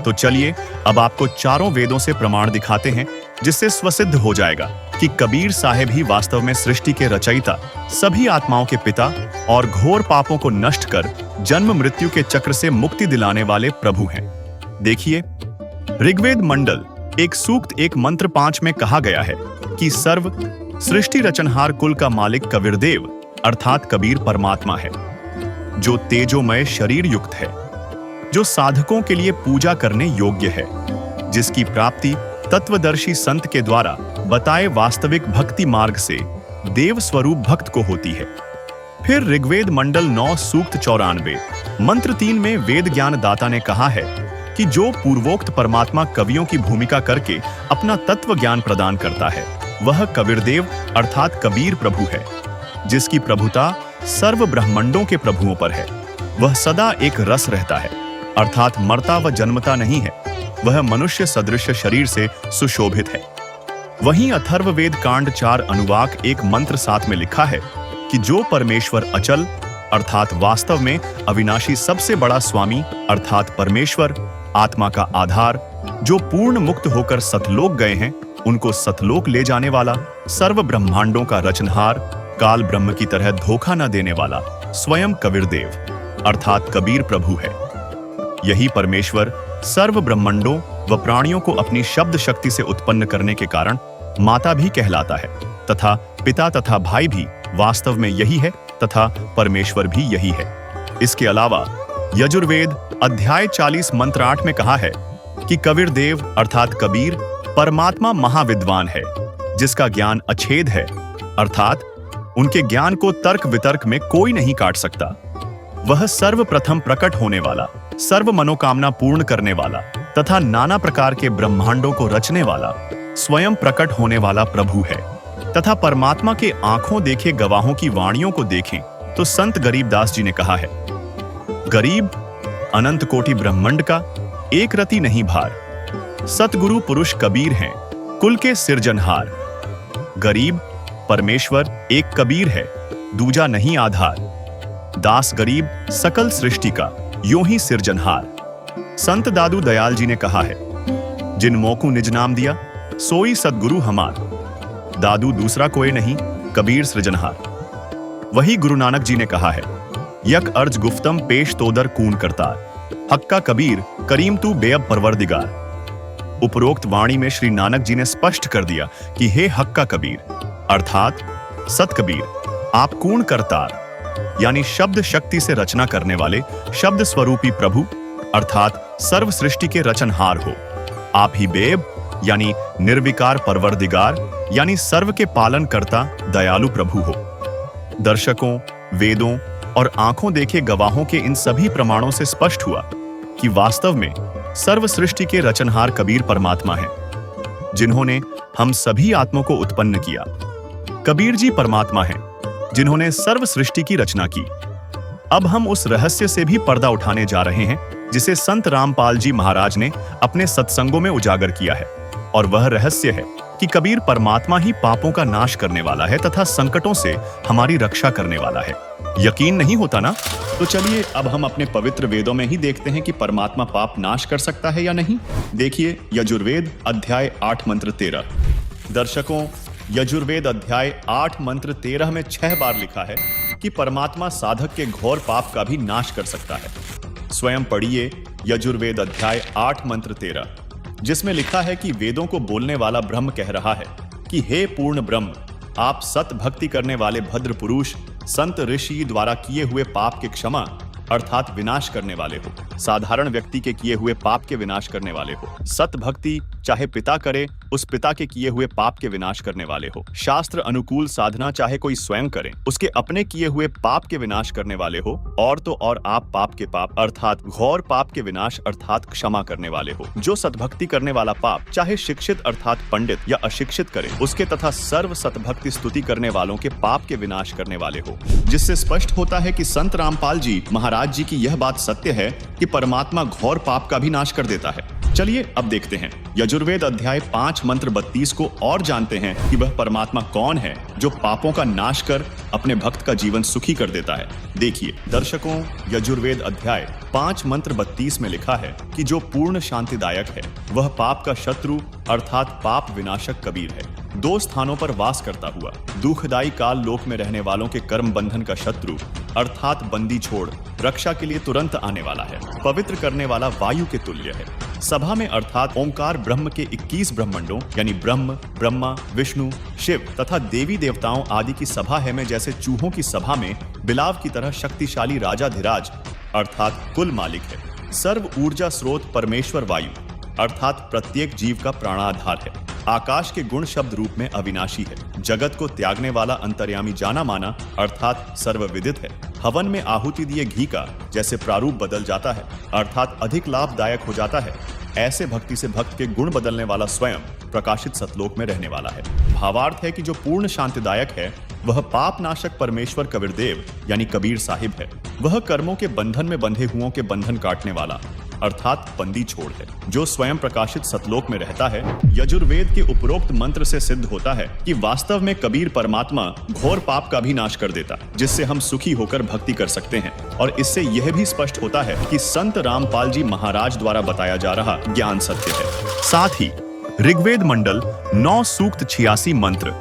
तो चलिए अब आपको चारों वेदों से प्रमाण दिखाते हैं, जिससे स्वसिद्ध हो जाएगा कि कबीर साहिब ही वास्तव में सृष्टि के रचयिता, सभी आत्माओं के पिता और घोर पापों को नष्ट कर जन्म मृत्यु के चक्र से मुक्ति दिलाने वाले प्रभु हैं। देखिए, ऋग्वेद मंडल 1 सूक्त 1 मंत्र 5 में कहा गया है कि सर्व सृष्टि रचनहार कुल का मालिक कबीरदेव अर्थात कबीर परमात्मा है, जो तेजोमय शरीर युक्त है, जो साधकों के लिए पूजा करने योग्य है, जिसकी प्राप्ति तत्वदर्शी संत के द्वारा बताए वास्तविक भक्ति मार्ग से देव स्वरूप भक्त को होती है। फिर ऋग्वेद मंडल 9 सूक्त 94 मंत्र 3 में वेद ज्ञान दाता ने कहा है कि जो पूर्वोक्त परमात्मा कवियों की भूमिका करके अपना तत्व ज्ञान प्रदान करता है, वह कबीरदेव अर्थात कबीर प्रभु है, जिसकी प्रभुता सर्व ब्रह्मांडों के प्रभुओं पर है। वह सदा एक रस रहता है, अर्थात मरता व जन्मता नहीं है। वह मनुष्य सदृश शरीर से सुशोभित है। वहीं अथर्ववेद कांड 4 अनुवाक 1 मंत्र 7 में लिखा है कि जो परमेश्वर अचल अर्थात वास्तव में अविनाशी सबसे बड़ा स्वामी अर्थात परमेश्वर, आत्मा का आधार, जो पूर्ण मुक्त होकर सतलोक गए हैं, उनको सतलोक ले जाने वाला, सर्व ब्रह्मांडों का रचनहार, काल ब्रह्म की तरह धोखा न देने वाला स्वयं कबीरदेव अर्थात कबीर प्रभु है। यही परमेश्वर सर्व ब्रह्मांडों व प्राणियों को अपनी शब्द शक्ति से उत्पन्न करने के कारण माता भी कहलाता है, तथा पिता तथा भाई भी वास्तव में यही है तथा परमेश्वर भी यही है। इसके अलावा यजुर्वेद अध्याय 40 मंत्र 8 में कहा है कि कबीरदेव अर्थात कबीर परमात्मा महाविद्वान है, जिसका ज्ञान अछेद है, अर्थात उनके ज्ञान को तर्क वितर्क में कोई नहीं काट सकता। वह सर्वप्रथम प्रकट होने वाला, सर्व मनोकामना पूर्ण करने वाला तथा नाना प्रकार के ब्रह्मांडों को रचने वाला, स्वयं प्रकट होने वाला प्रभु है। तथा परमात्मा के आंखों देखे गवाहों की वाणियों को देखें तो संत गरीबदास जी ने कहा है, गरीब अनंत कोटि ब्रह्मांड का एक रति नहीं भार, सतगुरु पुरुष कबीर हैं कुल के सिरजनहार। गरीब परमेश्वर एक कबीर है, दूजा नहीं आधार, दास गरीब सकल सृष्टि का यूं ही सिरजनहार। संत दादू दयाल जी ने कहा है, जिन मोकू निज नाम दिया सोई सदगुरु हमार, दादू दूसरा कोई नहीं कबीर सृजनहार। वही गुरु नानक जी ने कहा है, यक अर्ज गुफ्तम पेश तोदर कून करतार, हक्का कबीर करीम तू बेअब परवरदिगार। उपरोक्त वाणी में श्री नानक जी ने स्पष्ट कर दिया कि हे हक्का कबीर अर्थात सत कबीर, आप कूण करतार यानी शब्द शक्ति से रचना करने वाले शब्द स्वरूपी प्रभु अर्थात सर्व सृष्टि के रचनहार हो। आप ही बेब यानी निर्विकार परवरदिगार यानी सर्व के पालन करता दयालु प्रभु हो। दर्शकों, वेदों और आंखों देखे गवाहों के इन सभी प्रमाणों से स्पष्ट हुआ कि वास्तव में सर्व सृष्टि के रचनहार कबीर परमात्मा हैं, जिन्होंने हम सभी आत्माओं को उत्पन्न किया। कबीर जी परमात्मा हैं जिन्होंने सर्व सृष्टि की रचना की। अब हम उस रहस्य से भी पर्दा उठाने जा रहे हैं जिसे संत रामपाल जी महाराज ने अपने सत्संगों में उजागर किया है, और वह रहस्य है कि कबीर परमात्मा ही पापों का नाश करने वाला है तथा संकटों से हमारी रक्षा करने वाला है। यकीन नहीं होता ना? तो चलिए अब हम अपने पवित्र वेदों में ही देखते हैं कि परमात्मा पाप नाश कर सकता है या नहीं। देखिए यजुर्वेद अध्याय 8 मंत्र 13। दर्शकों, यजुर्वेद अध्याय 8 मंत्र 13 में 6 बार लिखा है कि परमात्मा साधक के घोर पाप का भी नाश कर सकता है। स्वयं पढ़िए यजुर्वेद अध्याय 8 मंत्र 13, जिसमें लिखा है कि वेदों को बोलने वाला ब्रह्म कह रहा है कि हे पूर्ण ब्रह्म, आप सत भक्ति करने वाले भद्र पुरुष संत ऋषि द्वारा किए हुए पाप के क्षमा अर्थात विनाश करने वाले हो, साधारण व्यक्ति के किए हुए पाप के विनाश करने वाले हो। सत भक्ति चाहे पिता करे, उस पिता के किए हुए पाप के विनाश करने वाले हो। शास्त्र अनुकूल साधना चाहे कोई स्वयं करे, उसके अपने किए हुए पाप के विनाश करने वाले हो। और तो और आप पाप के पाप अर्थात घोर पाप के विनाश अर्थात क्षमा करने वाले हो। जो सतभक्ति करने वाला पाप चाहे शिक्षित अर्थात पंडित या अशिक्षित करे, उसके तथा सर्व सतभक्ति स्तुति करने वालों के पाप के विनाश करने वाले हो। जिससे स्पष्ट होता है कि संत रामपाल जी महाराज जी की यह बात सत्य है कि परमात्मा घोर पाप का भी नाश कर देता है। चलिए अब देखते हैं यजुर्वेद अध्याय 5 मंत्र 32 को और जानते हैं कि वह परमात्मा कौन है जो पापों का नाश कर अपने भक्त का जीवन सुखी कर देता है। देखिए दर्शकों, यजुर्वेद अध्याय 5 मंत्र 32 में लिखा है कि जो पूर्ण शांतिदायक है वह पाप का शत्रु अर्थात पाप विनाशक कबीर है। 2 स्थानों पर वास करता हुआ दुखदायी काल लोक में रहने वालों के कर्म बंधन का शत्रु अर्थात बंदी छोड़ रक्षा के लिए तुरंत आने वाला है। पवित्र करने वाला वायु के तुल्य है। सभा में अर्थात ओंकार ब्रह्म के 21 ब्रह्मंडों यानी ब्रह्म, ब्रह्मा, विष्णु, शिव तथा देवी देवताओं आदि की सभा है में जैसे चूहों की सभा में बिलाव की तरह शक्तिशाली राजाधिराज अर्थात कुल मालिक है। सर्व ऊर्जा स्रोत परमेश्वर वायु अर्थात प्रत्येक जीव का प्राणाधार है। आकाश के गुण शब्द रूप में अविनाशी है। जगत को त्यागने वाला अंतर्यामी जाना माना अर्थात सर्वविदित है। हवन में आहुति दिए घी का जैसे प्रारूप बदल जाता है अर्थात अधिक लाभदायक हो जाता है, ऐसे भक्ति से भक्त के गुण बदलने वाला स्वयं प्रकाशित सतलोक में रहने वाला है। भावार्थ है कि जो पूर्ण शांतिदायक है वह पाप नाशक परमेश्वर कबीरदेव यानी कबीर साहिब है। वह कर्मों के बंधन में बंधे हुओं के बंधन काटने वाला अर्थात बंदी छोड़ है, जो स्वयं प्रकाशित सतलोक में रहता है। यजुर्वेद के उपरोक्त मंत्र से सिद्ध होता है कि वास्तव में कबीर परमात्मा घोर पाप का भी नाश कर देता, जिससे हम सुखी होकर भक्ति कर सकते हैं। और इससे यह भी स्पष्ट होता है कि संत रामपाल जी महाराज द्वारा बताया जा रहा ज्ञान सत्य है। साथ ही ऋग्वेद मंडल 9 सूक्त 86 मंत्र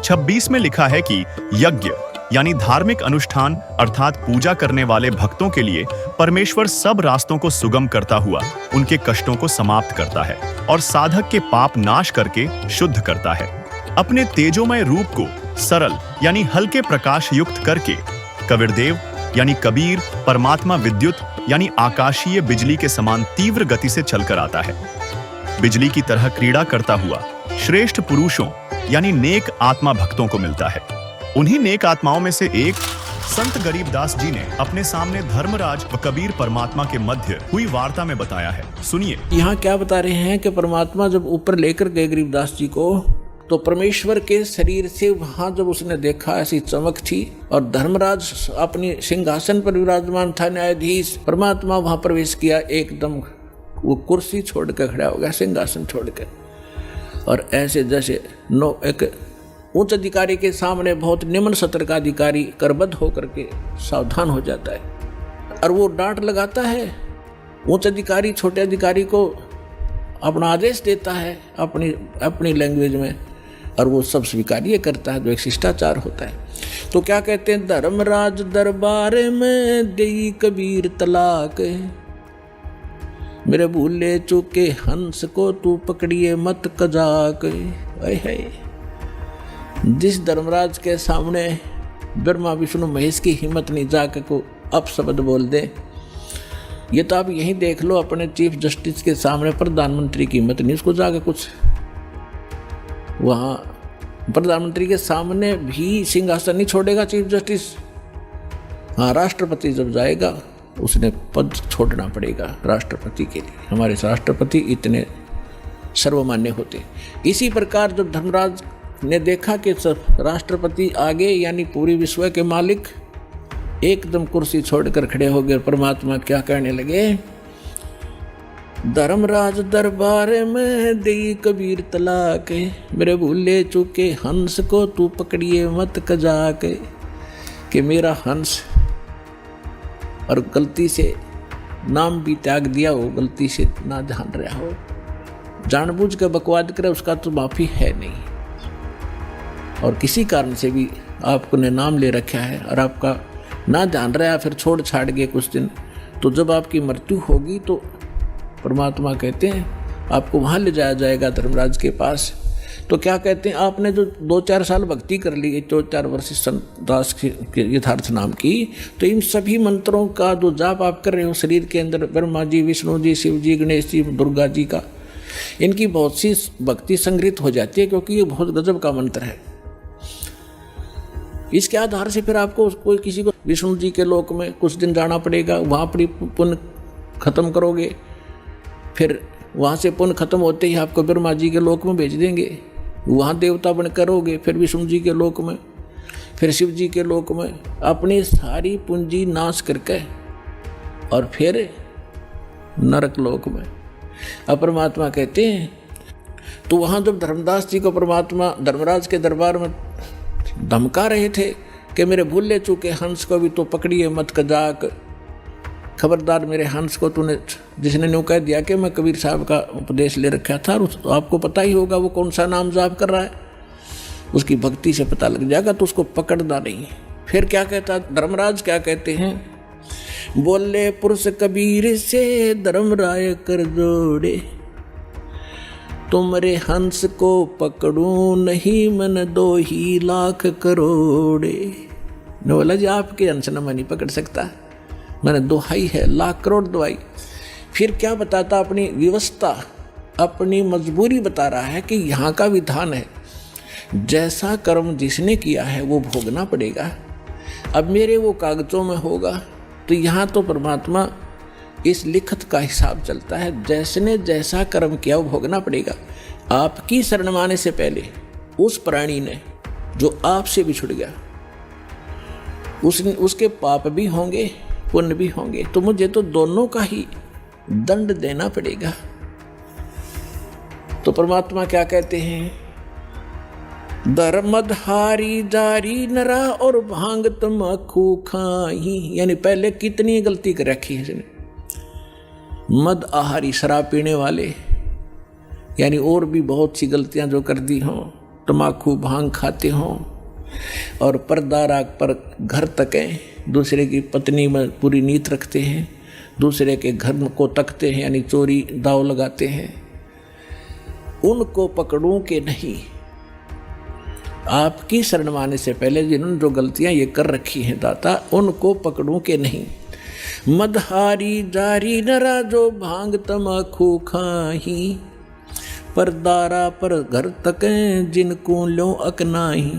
26 में लिखा है कि यज्ञ यानी धार्मिक अनुष्ठान अर्थात पूजा करने वाले भक्तों के लिए परमेश्वर सब रास्तों को सुगम करता हुआ उनके कष्टों को समाप्त करता है और साधक के पाप नाश करके शुद्ध करता है। अपने तेजोमय रूप को सरल यानी हल्के प्रकाश युक्त करके कबीरदेव यानी कबीर परमात्मा विद्युत यानी आकाशीय बिजली के समान तीव्र गति से चलकर आता है। बिजली की तरह क्रीड़ा करता हुआ श्रेष्ठ पुरुषों यानी नेक आत्मा भक्तों को मिलता है। उन्हीं नेक आत्माओं में से एक संत गरीबदास जी ने अपने सामने धर्मराज व कबीर परमात्मा के मध्य हुई वार्ता में बताया है। सुनिए।
यहाँ क्या बता रहे हैं कि परमात्मा जब ऊपर लेकर गए गरीबदास जी को, तो परमेश्वर के शरीर से वहां जब उसने देखा ऐसी चमक थी और धर्मराज अपनी सिंहासन पर विराजमान था, न्यायाधीश। परमात्मा वहां प्रवेश किया, एकदम वो कुर्सी छोड़ कर खड़ा हो गया, सिंहासन छोड़ कर, और ऐसे जैसे एक उच्च अधिकारी के सामने बहुत निम्न सत्र का अधिकारी करबद्ध होकर के सावधान हो जाता है और वो डांट लगाता है। उच्च अधिकारी छोटे अधिकारी को अपना आदेश देता है अपनी लैंग्वेज में, और वो सब स्वीकार्य करता है, जो एक शिष्टाचार होता है। तो क्या कहते हैं, धर्मराज दरबार में देई कबीर तलाक, मेरे भूले चूके हंस को तू पकड़िए मत कजाक। है जिस धर्मराज के सामने ब्रह्मा विष्णु महेश की हिम्मत नहीं जाके को अपशब्द बोल दे, ये तो आप यहीं देख लो, अपने चीफ जस्टिस के सामने प्रधानमंत्री की हिम्मत नहीं, उसको जाके कुछ वहाँ प्रधानमंत्री के सामने भी सिंहासन नहीं छोड़ेगा चीफ जस्टिस। हाँ, राष्ट्रपति जब जाएगा उसने पद छोड़ना पड़ेगा राष्ट्रपति के लिए। हमारे राष्ट्रपति इतने सर्वमान्य होते। इसी प्रकार जब धर्मराज ने देखा कि राष्ट्रपति आगे यानी पूरी विश्व के मालिक एकदम कुर्सी छोड़कर खड़े हो गए, परमात्मा क्या कहने लगे, धर्मराज दरबार में देई कबीर तलाक, मेरे भूले चूके हंस को तू पकड़िए मत कजाक। कि मेरा हंस और गलती से नाम भी त्याग दिया हो, गलती से ना जान रहा हो, जानबूझ कर बकवाद करे, उसका तो माफी है नहीं। और किसी कारण से भी आपने नाम ले रखा है और आपका ना जान रहा है, फिर छोड़ छाड़ गए कुछ दिन, तो जब आपकी मृत्यु होगी तो परमात्मा कहते हैं आपको वहाँ ले जाया जाएगा धर्मराज के पास, तो क्या कहते हैं, आपने जो 2-4 साल भक्ति कर ली, 2-4 वर्ष संत दास के यथार्थ नाम की, तो इन सभी मंत्रों का जो जाप आप कर रहे हो शरीर के अंदर, ब्रह्मा जी, विष्णु जी, शिव जी, गणेश जी, दुर्गा जी का, इनकी बहुत सी भक्ति संग्रहित हो जाती है, क्योंकि ये बहुत गजब का मंत्र है। इसके आधार से फिर आपको कोई किसी को विष्णु जी के लोक में कुछ दिन जाना पड़ेगा, वहाँ पर पुण्य खत्म करोगे, फिर वहाँ से पुण्य खत्म होते ही आपको ब्रह्मा जी के लोक में भेज देंगे, वहाँ देवता बन करोगे, फिर विष्णु जी के लोक में, फिर शिव जी के लोक में, अपनी सारी पूंजी नाश करके और फिर नरक लोक में। अब परमात्मा कहते हैं, तो वहाँ जब धर्मदास जी को परमात्मा धर्मराज के दरबार में धमका रहे थे कि मेरे भूले चूके हंस को भी तो पकड़िए मत कजाक, खबरदार मेरे हंस को तूने, जिसने न्यू कह दिया कि मैं कबीर साहब का उपदेश ले रखा था, और आपको पता ही होगा वो कौन सा नाम जाप कर रहा है, उसकी भक्ति से पता लग जाएगा, तो उसको पकड़ना नहीं। फिर क्या कहता धर्मराज, क्या कहते हैं, बोले पुरुष कबीर से धर्मराय कर जोड़े, तुमरे हंस को पकड़ूं नहीं मन 2 लाख करोड़े। ने बोला जी आपके हंस न मैं नहीं पकड़ सकता, मैंने दोहाई है, लाख करोड़ दवाई। फिर क्या बताता, अपनी व्यवस्था, अपनी मजबूरी बता रहा है कि यहाँ का विधान है, जैसा कर्म जिसने किया है वो भोगना पड़ेगा। अब मेरे वो कागजों में होगा, तो यहाँ तो परमात्मा इस लिखत का हिसाब चलता है, जैसने जैसा कर्म किया वो भोगना पड़ेगा। आपकी शरण माने से पहले उस प्राणी ने जो आपसे बिछुड़ गया, उसके पाप भी होंगे, पुण्य भी होंगे, तो मुझे तो दोनों का ही दंड देना पड़ेगा। तो परमात्मा क्या कहते हैं, धर्मधारी जारी नरा और भांग तमाकू खाई, यानी पहले कितनी गलती कर रखी है इसने। मद आहारी शराब पीने वाले, यानी और भी बहुत सी गलतियां जो कर दी हों, तमाकू भांग खाते हों, और पर्दा पर घर तकें, दूसरे की पत्नी में पूरी नीयत रखते हैं, दूसरे के घर को तकते हैं, यानी चोरी दाव लगाते हैं, उनको पकड़ूं के नहीं। आपकी शरण माने से पहले जिन्होंने जो गलतियां ये कर रखी हैं दाता, उनको पकड़ूं के नहीं। मदहारी जारी नरा जो भांग तमाकू खाही, परदारा पर घर तकें जिनको लो अकनाही।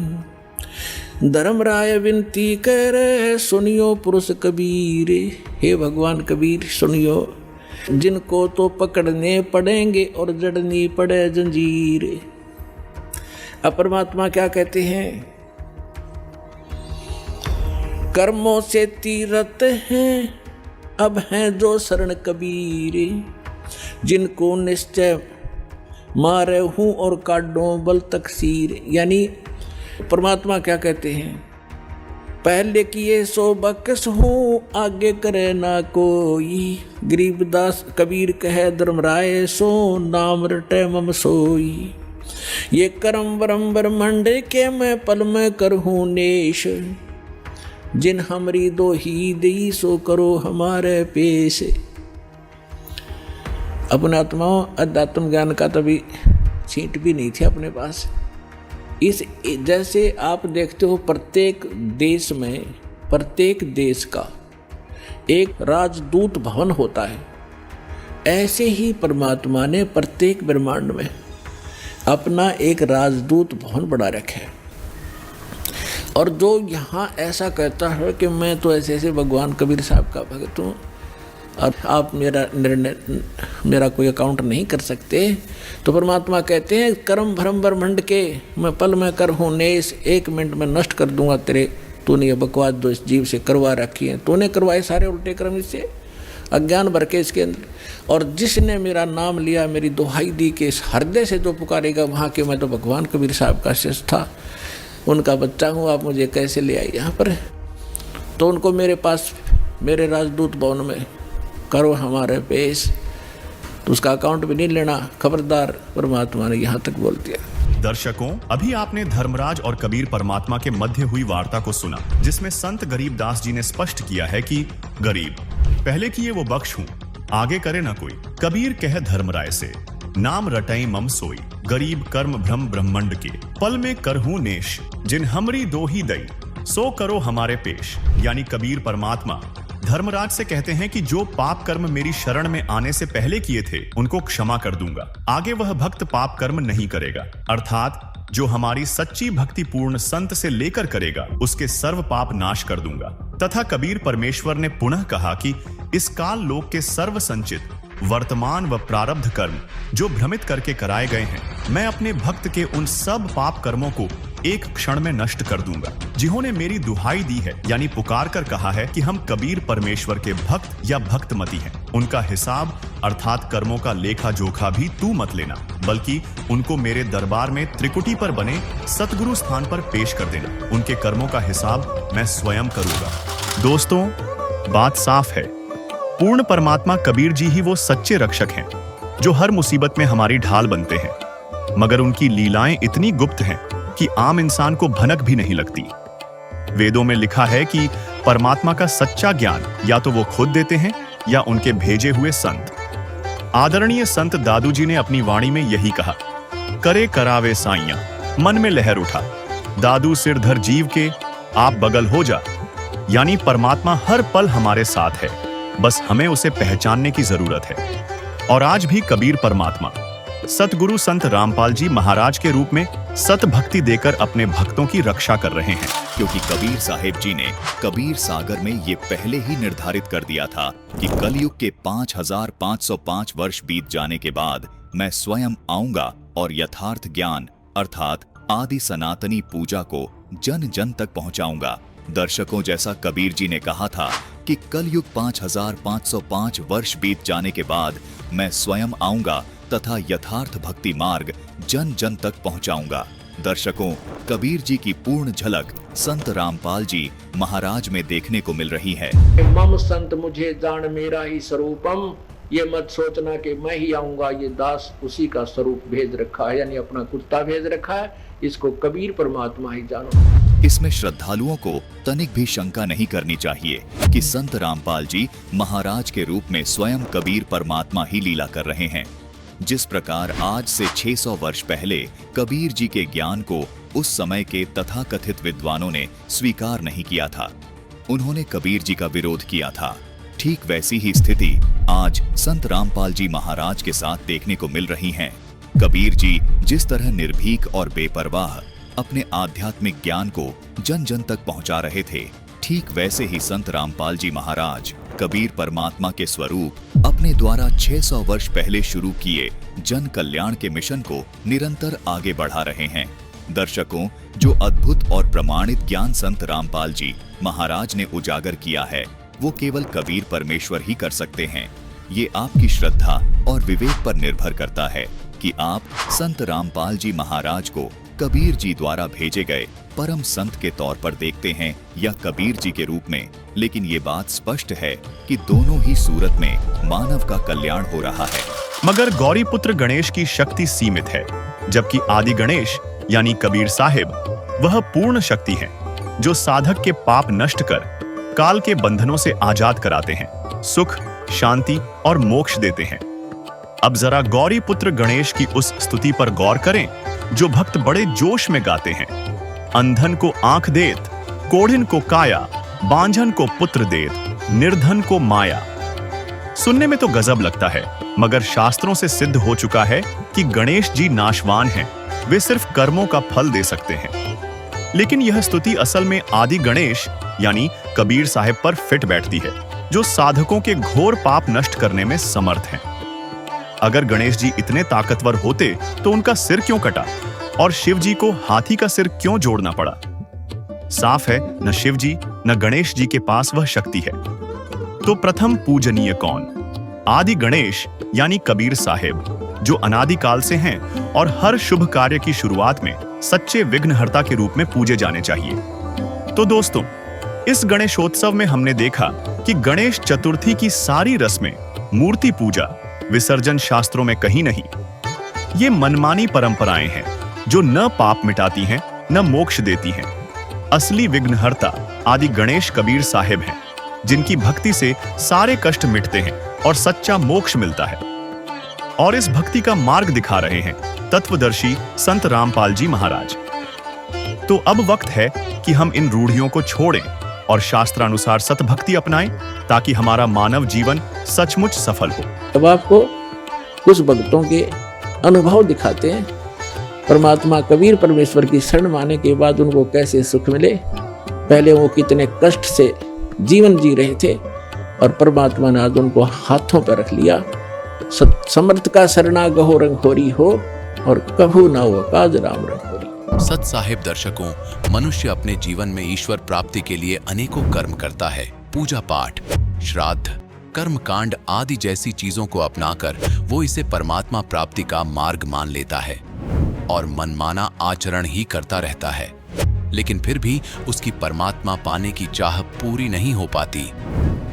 धर्मराय विनती करे सुनियो पुरुष कबीर, हे भगवान कबीर सुनियो, जिनको तो पकड़ने पड़ेंगे और जड़नी पड़े जंजीर। अब परमात्मा क्या कहते हैं, कर्मों से तीरथ हैं अब हैं जो शरण कबीर, जिनको निश्चय मारे हूँ और काटो बल तकसीर। यानी परमात्मा क्या कहते हैं, पहले किए सो बकस हूँ आगे करे ना कोई, गरीबदास कबीर कहे धर्मराय सो नाम रटे मम सोई। ये कर्म वरम ब्रह्मंड के मैं पल में करहूँ नेश, जिन हमरी दो ही दी सो करो हमारे पेश। अपने आत्माओं अध्यात्म ज्ञान का तभी छींट भी नहीं थी अपने पास। इस जैसे आप देखते हो प्रत्येक देश में, प्रत्येक देश का एक राजदूत भवन होता है, ऐसे ही परमात्मा ने प्रत्येक ब्रह्मांड में अपना एक राजदूत भवन बना रखा है। और जो यहाँ ऐसा कहता है कि मैं तो ऐसे ऐसे भगवान कबीर साहब का भक्त हूँ और आप मेरा निर्णय, मेरा कोई अकाउंट नहीं कर सकते, तो परमात्मा कहते हैं कर्म भ्रम ब्रह्मंड के मैं पल में कर हूँ नेस, 1 मिनट में नष्ट कर दूंगा तेरे, तूने ये बकवास जो इस जीव से करवा रखी है, तूने करवाए सारे उल्टे कर्म इससे, अज्ञान भर के इसके अंदर। और जिसने मेरा नाम लिया, मेरी दुहाई दी के इस हृदय से जो पुकारेगा वहाँ के, मैं तो भगवान कबीर साहब का शिष्य था, उनका बच्चा हूँ, आप मुझे कैसे ले आए यहाँ पर। तो उनको मेरे पास, मेरे राजदूत भवन में करो हमारे पेश, तो उसका अकाउंट भी नहीं लेना, खबरदार, परमात्मा ने यहाँ तक बोल दिया।
दर्शकों, अभी आपने धर्मराज और कबीर परमात्मा के मध्य हुई वार्ता को सुना, जिसमें संत गरीबदास जी ने स्पष्ट किया है कि गरीब, पहले किए वो बख्श हूं, आगे करे ना कोई। कबीर कहे धर्मराय से, नाम रटई मम सोई, गरीब कर्म भ्रम ब्रह्मंड के, पल में करहूं नेश, जिन हमरी दो ही दई, सो करो हमारे पेश। यानी कबीर परमात्मा धर्मराज से कहते हैं कि जो पाप कर्म मेरी शरण में आने से पहले किए थे उनको क्षमा कर दूंगा, आगे वह भक्त पाप कर्म नहीं करेगा। अर्थात जो हमारी सच्ची भक्ति पूर्ण संत से लेकर करेगा उसके सर्व पाप नाश कर दूंगा। तथा कबीर परमेश्वर ने पुनः कहा कि इस काल लोक के सर्व संचित वर्तमान व प्रारब्ध कर्म जो भ्रमित करके कराए गए हैं, मैं अपने भक्त के उन सब पाप कर्मों को एक क्षण में नष्ट कर दूंगा। जिन्होंने मेरी दुहाई दी है यानी पुकार कर कहा है कि हम कबीर परमेश्वर के भक्त या भक्तमती हैं, उनका हिसाब अर्थात कर्मों का लेखा जोखा भी तू मत लेना, बल्कि उनको मेरे दरबार में त्रिकुटी पर बने सतगुरु स्थान पर पेश कर देना। उनके कर्मों का हिसाब मैं स्वयं करूंगा। दोस्तों, बात साफ है, पूर्ण परमात्मा कबीर जी ही वो सच्चे रक्षक हैं जो हर मुसीबत में हमारी ढाल बनते हैं। मगर उनकी लीलाएं इतनी गुप्त हैं कि आम इंसान को भनक भी नहीं लगती। वेदों में लिखा है कि परमात्मा का सच्चा ज्ञान या तो वो खुद देते हैं या उनके भेजे हुए संत। आदरणीय संत दादू जी ने अपनी वाणी में यही कहा, करे करावे साइयां, मन में लहर उठा, दादू सिर धर जीव के, आप बगल हो जा। यानी परमात्मा हर पल हमारे साथ है, बस हमें उसे पहचानने की जरूरत है। और आज भी कबीर परमात्मा सतगुरु संत रामपाल जी महाराज के रूप में सत भक्ति देकर अपने भक्तों की रक्षा कर रहे हैं।
क्योंकि कबीर साहिब जी ने कबीर सागर में ये पहले ही निर्धारित कर दिया था कि कलयुग के 5505 वर्ष बीत जाने के बाद मैं स्वयं आऊंगा और यथार्थ ज्ञान अर्थात आदि सनातनी पूजा को जन जन तक पहुंचाऊंगा। दर्शकों, जैसा कबीर जी ने कहा था कि कलयुग 5505 वर्ष बीत जाने के बाद मैं स्वयं आऊंगा तथा यथार्थ भक्ति मार्ग जन जन तक पहुंचाऊंगा। दर्शकों, कबीर जी की पूर्ण झलक संत रामपाल जी महाराज में देखने को मिल रही है।
मम संत मुझे जान मेरा ही स्वरूपम, ये मत सोचना कि मैं ही आऊंगा, ये दास उसी का स्वरूप भेज रखा है, यानी अपना कुत्ता भेज रखा है, इसको कबीर परमात्मा ही जानो।
इसमें श्रद्धालुओं को तनिक भी शंका नहीं करनी चाहिए कि संत रामपाल जी महाराज के रूप में स्वयं कबीर परमात्मा ही लीला कर रहे हैं। जिस प्रकार आज से 600 वर्ष पहले कबीर जी के ज्ञान को उस समय के तथाकथित विद्वानों ने स्वीकार नहीं किया था, उन्होंने कबीर जी का विरोध किया था, ठीक वैसी ही स्थिति आज संत रामपाल जी महाराज के साथ देखने को मिल रही है। कबीर जी जिस तरह निर्भीक और बेपरवाह अपने आध्यात्मिक ज्ञान को जन जन तक पहुंचा रहे थे, ठीक वैसे ही संत रामपाल जी महाराज कबीर परमात्मा के स्वरूप अपने द्वारा 600 वर्ष पहले शुरू किए जन कल्याण के मिशन को निरंतर आगे बढ़ा रहे हैं। दर्शकों, जो अद्भुत और प्रमाणित ज्ञान संत रामपाल जी महाराज ने उजागर किया है वो केवल कबीर परमेश्वर ही कर सकते हैं। ये आपकी श्रद्धा और विवेक पर निर्भर करता है कि आप संत रामपाल जी महाराज को कबीर जी द्वारा भेजे गए परम संत के तौर पर देखते हैं या कबीर जी के रूप में। लेकिन ये बात स्पष्ट है कि दोनों ही सूरत में मानव का कल्याण हो रहा है।
मगर गौरी पुत्र गणेश की शक्ति सीमित है, जबकि आदि गणेश यानी कबीर साहिब वह पूर्ण शक्ति है जो साधक के पाप नष्ट कर काल के बंधनों से आजाद कराते हैं, सुख, शांति और मोक्ष देते हैं। अब जरा गौरी पुत्र गणेश की उस स्तुति पर गौर करें जो भक्त बड़े जोश में गाते हैं। अंधन को आंख देत, कोढ़िन को काया, बांझन को पुत्र देत, निर्धन को माया। सुनने में तो गजब लगता है, मगर शास्त्रों से सिद्ध हो चुका है कि गणेश जी नाशवान हैं, वे सिर्फ कर्मों का फल दे सकते हैं। लेकिन यह स्तुति असल में आदि गणेश यानी कबीर साहिब पर फिट बैठती है, जो साधकों के घोर पाप नष्ट करने में समर्थ हैं। अगर गणेश जी इतने ताकतवर होते तो उनका सिर क्यों कटा और शिव जी को हाथी का सिर क्यों जोड़ना पड़ा? साफ है, न शिव जी न गणेश जी के पास वह शक्ति है। तो प्रथम पूजनीय कौन? आदि गणेश यानी कबीर साहिब, जो अनादिकाल से हैं और हर शुभ कार्य की शुरुआत में सच्चे विघ्नहर्ता के रूप में पूजे जाने चाहिए। तो दोस्तों, इस गणेशोत्सव में हमने देखा कि गणेश चतुर्थी की सारी रस्में, मूर्ति पूजा, विसर्जन शास्त्रों में कहीं नहीं। ये मनमानी परंपराएं हैं जो न पाप मिटाती हैं न मोक्ष देती हैं। असली विघ्नहर्ता आदि गणेश कबीर साहिब हैं, जिनकी भक्ति से सारे कष्ट मिटते हैं और सच्चा मोक्ष मिलता है। और इस भक्ति का मार्ग दिखा रहे हैं तत्वदर्शी संत रामपाल जी महाराज। तो अब वक्त है कि हम इन रूढ़ियों को छोड़ें और शास्त्रानुसार सतभक्ति अपनाएं ताकि हमारा मानव जीवन सचमुच सफल हो।
अब आपको कुछ भक्तों के अनुभव दिखाते हैं। परमात्मा कबीर परमेश्वर की शरण माने के बाद उनको कैसे सुख मिले, पहले वो कितने कष्ट से जीवन जी रहे थे और परमात्मा ने आज उनको हाथों पर रख लिया। समर्थ का शरणा गहो रंग होरी हो और कभू ना हो काज राम रंग होरी।
सत साहिब दर्शकों, मनुष्य अपने जीवन में ईश्वर प्राप्ति के लिए अनेकों कर्म करता है। पूजा पाठ, श्राद्ध, कर्म कांड आदि जैसी चीजों को अपनाकर वो इसे परमात्मा प्राप्ति का मार्ग मान लेता है और मनमाना आचरण ही करता रहता है, लेकिन फिर भी उसकी परमात्मा पाने की चाह पूरी नहीं हो पाती।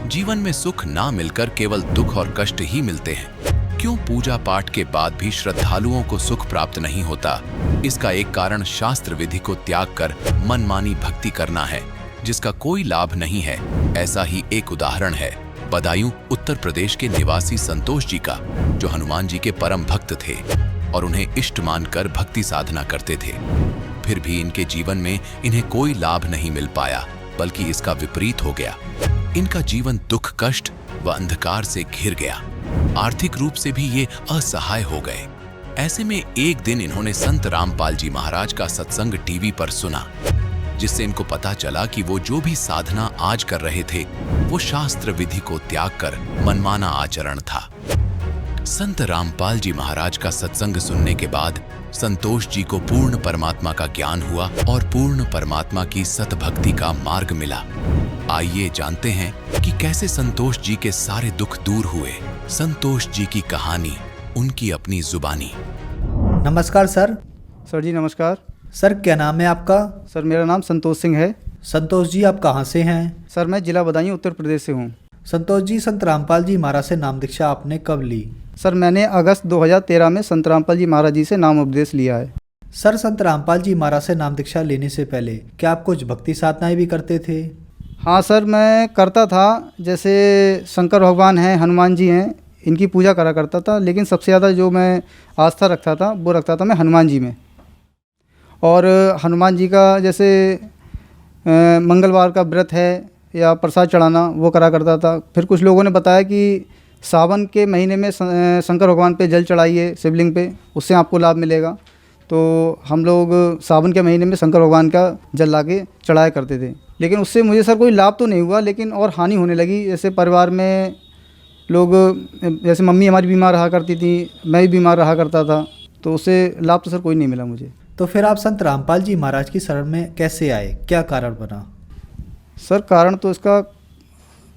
जीवन में सुख ना मिलकर केवल दुख और कष्ट ही मिलते हैं। क्यों पूजा पाठ के बाद भी श्रद्धालुओं को सुख प्राप्त नहीं होता? इसका एक कारण शास्त्र विधि को त्याग कर मनमानी भक्ति करना है, जिसका कोई लाभ नहीं है। ऐसा ही एक उदाहरण है बदायूं उत्तर प्रदेश के निवासी संतोष जी का, जो हनुमान जी के परम भक्त थे और उन्हें इष्ट मानकर भक्ति साधना करते थे। फिर भी इनके जीवन में इन्हें कोई लाभ नहीं मिल पाया, बल्कि इसका विपरीत हो गया। इनका जीवन दुख, कष्ट व अंधकार से घिर गया। आर्थिक रूप से भी ये असहाय हो गए। ऐसे में एक दिन इन्होंने संत रामपाल जी महाराज का सत्संग टीवी पर सुना, जिससे इनको पता चला कि वो जो भी साधना आज कर रहे थे वो शास्त्र विधि को त्याग कर मनमाना आचरण था। संत रामपाल जी महाराज का सत्संग सुनने के बाद संतोष जी को पूर्ण परमात्मा का ज्ञान हुआ और पूर्ण परमात्मा की सतभक्ति का मार्ग मिला। आइए जानते हैं कि कैसे संतोष जी के सारे दुख दूर हुए। संतोष जी की कहानी, उनकी अपनी जुबानी।
नमस्कार सर।
सर जी नमस्कार।
सर क्या नाम है आपका?
सर मेरा नाम संतोष सिंह है।
संतोष जी आप कहाँ से हैं?
सर मैं जिला बदायूं उत्तर प्रदेश से हूँ।
संतोष जी, संत रामपाल जी महाराज से नाम दीक्षा आपने कब ली?
सर मैंने अगस्त 2013 में संत रामपाल जी महाराज जी से नाम उपदेश लिया है।
सर संत रामपाल जी महाराज से नाम दीक्षा लेने से पहले क्या आप कुछ भक्ति साधनाएं भी करते थे?
हाँ सर मैं करता था, जैसे शंकर भगवान हैं, हनुमान जी हैं, इनकी पूजा करा करता था। लेकिन सबसे ज़्यादा जो मैं आस्था रखता था वो रखता था मैं हनुमान जी में। और हनुमान जी का जैसे मंगलवार का व्रत है या प्रसाद चढ़ाना वो करा करता था। फिर कुछ लोगों ने बताया कि सावन के महीने में शंकर भगवान पे जल चढ़ाइए शिवलिंग पे, उससे आपको लाभ मिलेगा। तो हम लोग सावन के महीने में शंकर भगवान का जल लाके चढ़ाया करते थे। लेकिन उससे मुझे सर कोई लाभ तो नहीं हुआ, लेकिन और हानि होने लगी। जैसे परिवार में लोग, जैसे मम्मी हमारी बीमार रहा करती थी, मैं भी बीमार रहा करता था, तो उससे लाभ तो सर कोई नहीं मिला मुझे।
तो फिर आप संत रामपाल जी महाराज की शरण में कैसे आए? क्या कारण बना?
सर कारण तो इसका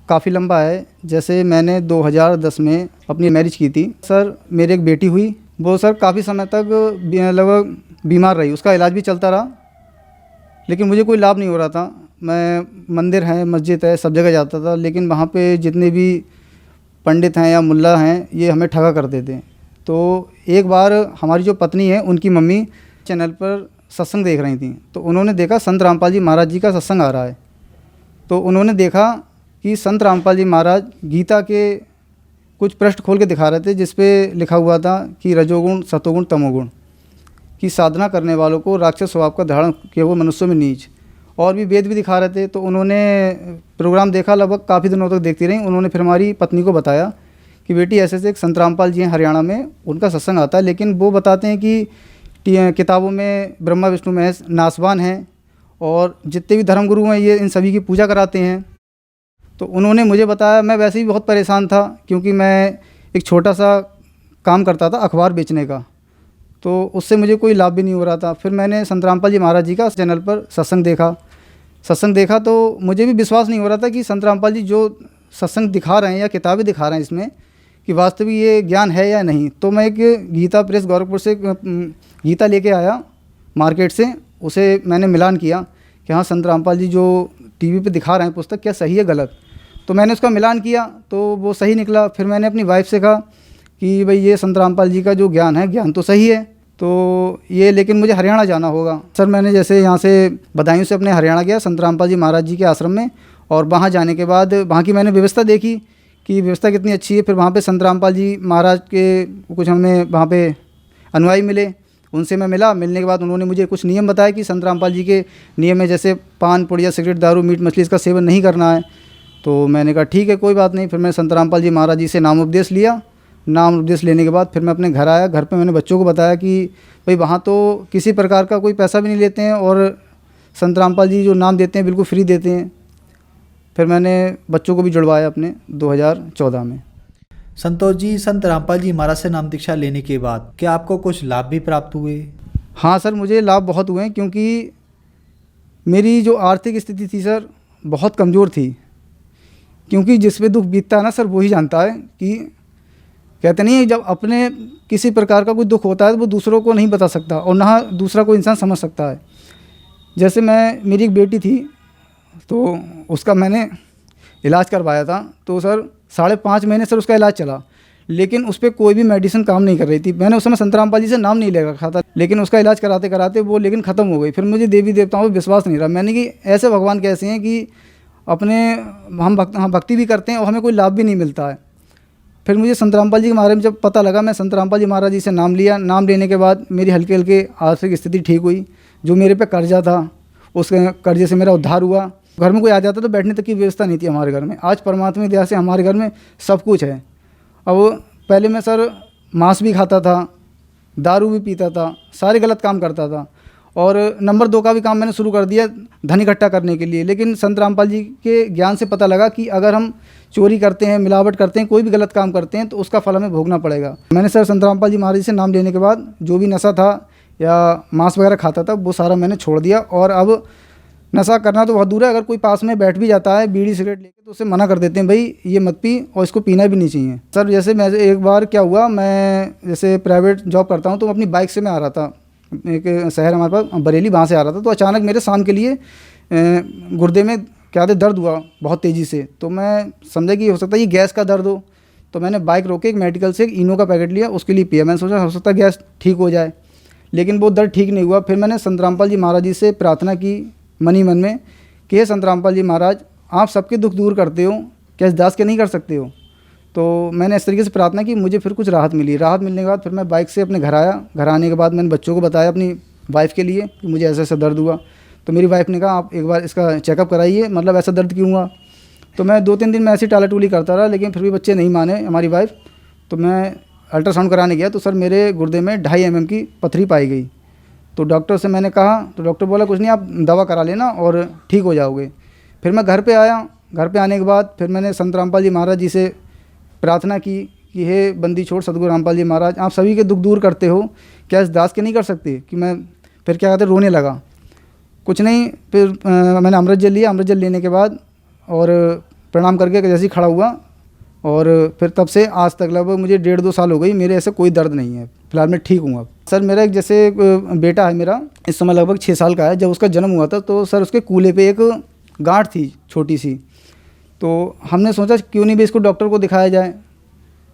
काफ़ी लंबा है। जैसे मैंने 2010 में अपनी मैरिज की थी। सर मेरी एक बेटी हुई, वो सर काफ़ी समय तक लगभग बीमार रही, उसका इलाज भी चलता रहा, लेकिन मुझे कोई लाभ नहीं हो रहा था। मैं मंदिर है, मस्जिद है, सब जगह जाता था, लेकिन वहाँ पे जितने भी पंडित हैं या मुल्ला हैं ये हमें ठगा करते थे। तो एक बार हमारी जो पत्नी है उनकी मम्मी चैनल पर सत्संग देख रही थी, तो उन्होंने देखा संत रामपाल जी महाराज जी का सत्संग आ रहा है। तो उन्होंने देखा कि संत रामपाल जी महाराज गीता के कुछ पृष्ठ खोल के दिखा रहे थे, जिस पे लिखा हुआ था कि रजोगुण, सतोगुण, तमोगुण की साधना करने वालों को राक्षस स्वभाव का धारण किया हुआ मनुष्यों में नीच, और भी वेद भी दिखा रहे थे। तो उन्होंने प्रोग्राम देखा, लगभग काफ़ी दिनों तक देखती रही। उन्होंने फिर हमारी पत्नी को बताया कि बेटी ऐसे एक संत रामपाल जी हैं हरियाणा में, उनका सत्संग आता है, लेकिन वो बताते हैं कि किताबों में ब्रह्मा विष्णु महेश नासवान हैं और जितने भी धर्मगुरु हैं ये इन सभी की पूजा कराते हैं। तो उन्होंने मुझे बताया, मैं वैसे ही बहुत परेशान था, क्योंकि मैं एक छोटा सा काम करता था अखबार बेचने का, तो उससे मुझे कोई लाभ भी नहीं हो रहा था। फिर मैंने संत रामपाल जी महाराज जी का चैनल पर सत्संग देखा तो मुझे भी विश्वास नहीं हो रहा था कि संत रामपाल जी जो सत्संग दिखा रहे हैं या किताबें दिखा रहे हैं इसमें कि वास्तविक ये ज्ञान है या नहीं। तो मैं एक गीता प्रेस गोरखपुर से गीता लेके आया मार्केट से, उसे मैंने मिलान किया कि हाँ संत रामपाल जी जो टीवी पे दिखा रहे हैं पुस्तक क्या सही है गलत। तो मैंने उसका मिलान किया तो वो सही निकला। फिर मैंने अपनी वाइफ से कहा कि भाई ये संत रामपाल जी का जो ज्ञान है, ज्ञान तो सही है, तो ये लेकिन मुझे हरियाणा जाना होगा। सर मैंने जैसे यहाँ से बदायूं से अपने हरियाणा गया संत रामपाल जी महाराज जी के आश्रम में, और वहाँ जाने के बाद वहाँ की मैंने व्यवस्था देखी कि व्यवस्था कितनी अच्छी है। फिर वहाँ पे संत रामपाल जी महाराज के कुछ हमें वहाँ पे अनुयायी मिले, उनसे मैं मिला। मिलने के बाद उन्होंने मुझे कुछ नियम बताए कि संत रामपाल जी के नियम है, जैसे पान पुड़िया सिगरेट दारू मीट मछली इसका सेवन नहीं करना है। तो मैंने कहा ठीक है कोई बात नहीं। फिर मैंने संत रामपाल जी महाराज जी से नाम उपदेश लिया। नाम उपदेश लेने के बाद फिर मैं अपने घर आया। घर पे मैंने बच्चों को बताया कि भाई वहाँ तो किसी प्रकार का कोई पैसा भी नहीं लेते हैं और संत रामपाल जी जो नाम देते हैं बिल्कुल फ्री देते हैं। फिर मैंने बच्चों को भी जुड़वाया अपने 2014 में।
संतोष जी, संत रामपाल जी महाराज से नाम दीक्षा लेने के बाद क्या आपको कुछ लाभ भी प्राप्त हुए?
हाँ सर, मुझे लाभ बहुत हुए, क्योंकि मेरी जो आर्थिक स्थिति थी सर बहुत कमज़ोर थी। क्योंकि जिस पे दुख बीतता है ना सर वही जानता है कि कहते नहीं है, जब अपने किसी प्रकार का कोई दुख होता है तो वो दूसरों को नहीं बता सकता और ना दूसरा कोई इंसान समझ सकता है। जैसे मेरी एक बेटी थी तो उसका मैंने इलाज करवाया था। तो सर 5.5 महीने सर उसका इलाज चला, लेकिन उस पर कोई भी मेडिसिन काम नहीं कर रही थी। मैंने उस समय संत रामपाल जी से नाम नहीं ले रखा था, लेकिन उसका इलाज कराते कराते वो लेकिन ख़त्म हो गई। फिर मुझे देवी देवताओं पर विश्वास नहीं रहा। मैंने कि ऐसे भगवान कैसे हैं कि अपने हम भक्ति भी करते हैं और हमें कोई लाभ भी नहीं मिलता है। फिर मुझे संत रामपाल जी के बारे में जब पता लगा, मैं संत रामपाल जी महाराज जी से नाम लिया। नाम लेने के बाद मेरी हल्के हल्के आर्थिक स्थिति ठीक हुई। जो मेरे पे कर्जा था उस कर्जे से मेरा उद्धार हुआ। घर में कोई आ जाता तो बैठने तक की व्यवस्था नहीं थी हमारे घर में। आज परमात्मा की दया से हमारे घर में सब कुछ है। अब पहले मैं सर मांस भी खाता था, दारू भी पीता था, सारे गलत काम करता था और नंबर 2 का भी काम मैंने शुरू कर दिया धन इकट्ठा करने के लिए। लेकिन संत रामपाल जी के ज्ञान से पता लगा कि अगर हम चोरी करते हैं, मिलावट करते हैं, कोई भी गलत काम करते हैं तो उसका फल हमें भोगना पड़ेगा। मैंने सर संत रामपाल जी महाराज से नाम लेने के बाद जो भी नशा था या मांस वगैरह खाता था वो सारा मैंने छोड़ दिया। और अब नशा करना तो बहुत दूर है, अगर कोई पास में बैठ भी जाता है बीड़ी सिगरेट लेके तो उसे मना कर देते हैं, भाई ये मत पी और इसको पीना भी नहीं चाहिए। सर जैसे मैं एक बार क्या हुआ, मैं जैसे प्राइवेट जॉब करता हूँ तो अपनी बाइक से मैं आ रहा था, एक शहर हमारे पास बरेली, वहाँ से आ रहा था। तो अचानक मेरे शाम के लिए गुर्दे में क्या दर्द हुआ बहुत तेज़ी से। तो मैं समझा कि हो सकता है ये गैस का दर्द हो। तो मैंने बाइक रोके, एक मेडिकल से एक इनो का पैकेट लिया, उसके लिए पिया। मैंने सोचा हो सकता है गैस ठीक हो जाए, लेकिन वो दर्द ठीक नहीं हुआ। फिर मैंने संत रामपाल जी महाराज जी से प्रार्थना की मन ही मन में कि हे संत रामपाल जी महाराज, आप सबके दुख दूर करते हो, क्या इस दास के नहीं कर सकते हो? तो मैंने इस तरीके से प्रार्थना की, मुझे फिर कुछ राहत मिली। राहत मिलने के बाद फिर मैं बाइक से अपने घर आया। घर आने के बाद मैंने बच्चों को बताया, अपनी वाइफ़ के लिए, कि मुझे ऐसा ऐसा दर्द हुआ। तो मेरी वाइफ़ ने कहा आप एक बार इसका चेकअप कराइए, मतलब ऐसा दर्द क्यों हुआ। तो मैं 2-3 दिन में ऐसी टाला टूली करता रहा, लेकिन फिर भी बच्चे नहीं माने, हमारी वाइफ़। तो मैं अल्ट्रासाउंड कराने गया तो सर मेरे गुर्दे में 2.5 mm की पथरी पाई गई। तो डॉक्टर से मैंने कहा तो डॉक्टर बोला कुछ नहीं, आप दवा करा लेना और ठीक हो जाओगे। फिर मैं घर पे आया। घर पे आने के बाद फिर मैंने संत रामपाल जी महाराज जी से प्रार्थना की कि हे बंदी छोड़ सदगुरु रामपाल जी महाराज, आप सभी के दुख दूर करते हो, क्या इस दास के नहीं कर सकते? कि मैं फिर क्या कहते रोने लगा। कुछ नहीं, फिर मैंने अमृत जल लिया। अमृत जल लेने के बाद और प्रणाम करके जैसे ही खड़ा हुआ और फिर तब से आज तक लगभग मुझे 1.5-2 साल हो गई, मेरे ऐसे कोई दर्द नहीं है। फिलहाल मैं ठीक हूँ अब। सर मेरा एक जैसे बेटा है मेरा, इस समय लगभग 6 साल का है। जब उसका जन्म हुआ था तो सर उसके कूल्हे पे एक गांठ थी छोटी सी। तो हमने सोचा क्यों नहीं भी इसको डॉक्टर को दिखाया जाए।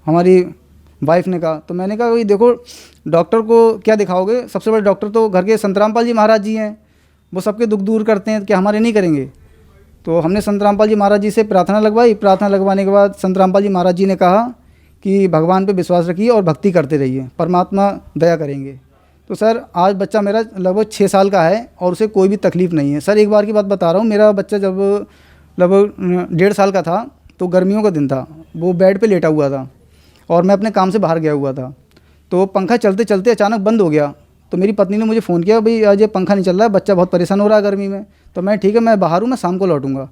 हमारी वाइफ ने कहा, तो मैंने कहा भाई देखो डॉक्टर को क्या दिखाओगे, सबसे बड़े डॉक्टर तो घर के संत रामपाल जी महाराज जी हैं, वो सबके दुख दूर करते हैं, क्या हमारे नहीं करेंगे? तो हमने संत रामपाल जी महाराज जी से प्रार्थना लगवाई। प्रार्थना लगवाने के बाद संत रामपाल जी महाराज जी ने कहा कि भगवान पे विश्वास रखिए और भक्ति करते रहिए, परमात्मा दया करेंगे। तो सर आज बच्चा मेरा लगभग 6 साल का है और उसे कोई भी तकलीफ़ नहीं है। सर एक बार की बात बता रहा हूँ, मेरा बच्चा जब लगभग 1.5 साल का था तो गर्मियों का दिन था, वो बेड पे लेटा हुआ था और मैं अपने काम से बाहर गया हुआ था। तो पंखा चलते चलते अचानक बंद हो गया। तो मेरी पत्नी ने मुझे फ़ोन किया, भाई आज ये पंखा नहीं चल रहा है, बच्चा बहुत परेशान हो रहा है गर्मी में। तो मैं ठीक है, मैं बाहर हूँ, मैं शाम को लौटूंगा।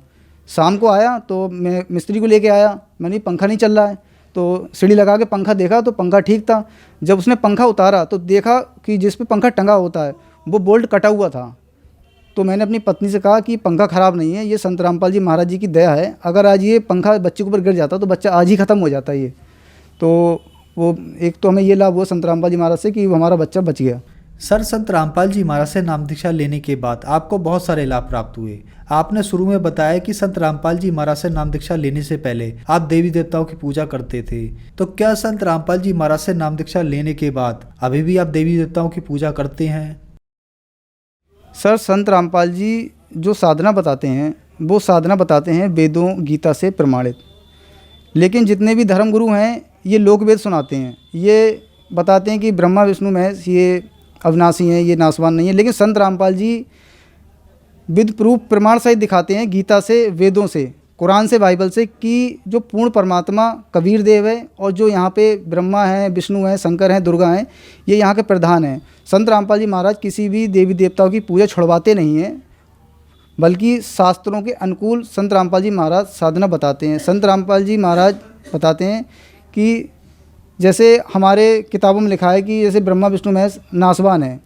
शाम को आया तो मैं मिस्त्री को लेके आया, मैंने पंखा नहीं चल रहा है। तो सीढ़ी लगा के पंखा देखा तो पंखा ठीक था। जब उसने पंखा उतारा तो देखा कि जिस पे पंखा टंगा होता है वो बोल्ट कटा हुआ था। तो मैंने अपनी पत्नी से कहा कि पंखा ख़राब नहीं है, ये संत रामपाल जी महाराज जी की दया है, अगर आज ये पंखा बच्चे के ऊपर गिर जाता तो बच्चा आज ही ख़त्म हो जाता ये। तो वो एक तो हमें ये लाभ हुआ संत रामपाल जी महाराज से कि हमारा बच्चा बच गया।
सर संत रामपाल जी महाराज से नाम दीक्षा लेने के बाद आपको बहुत सारे लाभ प्राप्त हुए। आपने शुरू में बताया कि संत रामपाल जी महाराज से नाम दीक्षा लेने से पहले आप देवी देवताओं की पूजा करते थे, तो क्या संत रामपाल जी महाराज से नाम दीक्षा लेने के बाद अभी भी आप देवी देवताओं की पूजा करते हैं?
सर संत रामपाल जी जो साधना बताते हैं वो साधना बताते हैं वेदों गीता से प्रमाणित। लेकिन जितने भी धर्मगुरु हैं ये लोकवेद सुनाते हैं, ये बताते हैं कि ब्रह्मा विष्णु महेश ये अविनाशी हैं, ये नासवान नहीं है। लेकिन संत रामपाल जी विद प्रूफ प्रमाण सहित दिखाते हैं गीता से, वेदों से, कुरान से, बाइबल से कि जो पूर्ण परमात्मा कबीर देव है और जो यहाँ पे ब्रह्मा हैं, विष्णु हैं, शंकर हैं, दुर्गा हैं, ये यहाँ के प्रधान हैं। संत रामपाल जी महाराज किसी भी देवी देवताओं की पूजा छुड़वाते नहीं हैं, बल्कि शास्त्रों के अनुकूल संत रामपाल जी महाराज साधना बताते हैं। संत रामपाल जी महाराज बताते हैं कि जैसे हमारे किताबों में लिखा है कि जैसे ब्रह्मा विष्णु महेश नासवान है,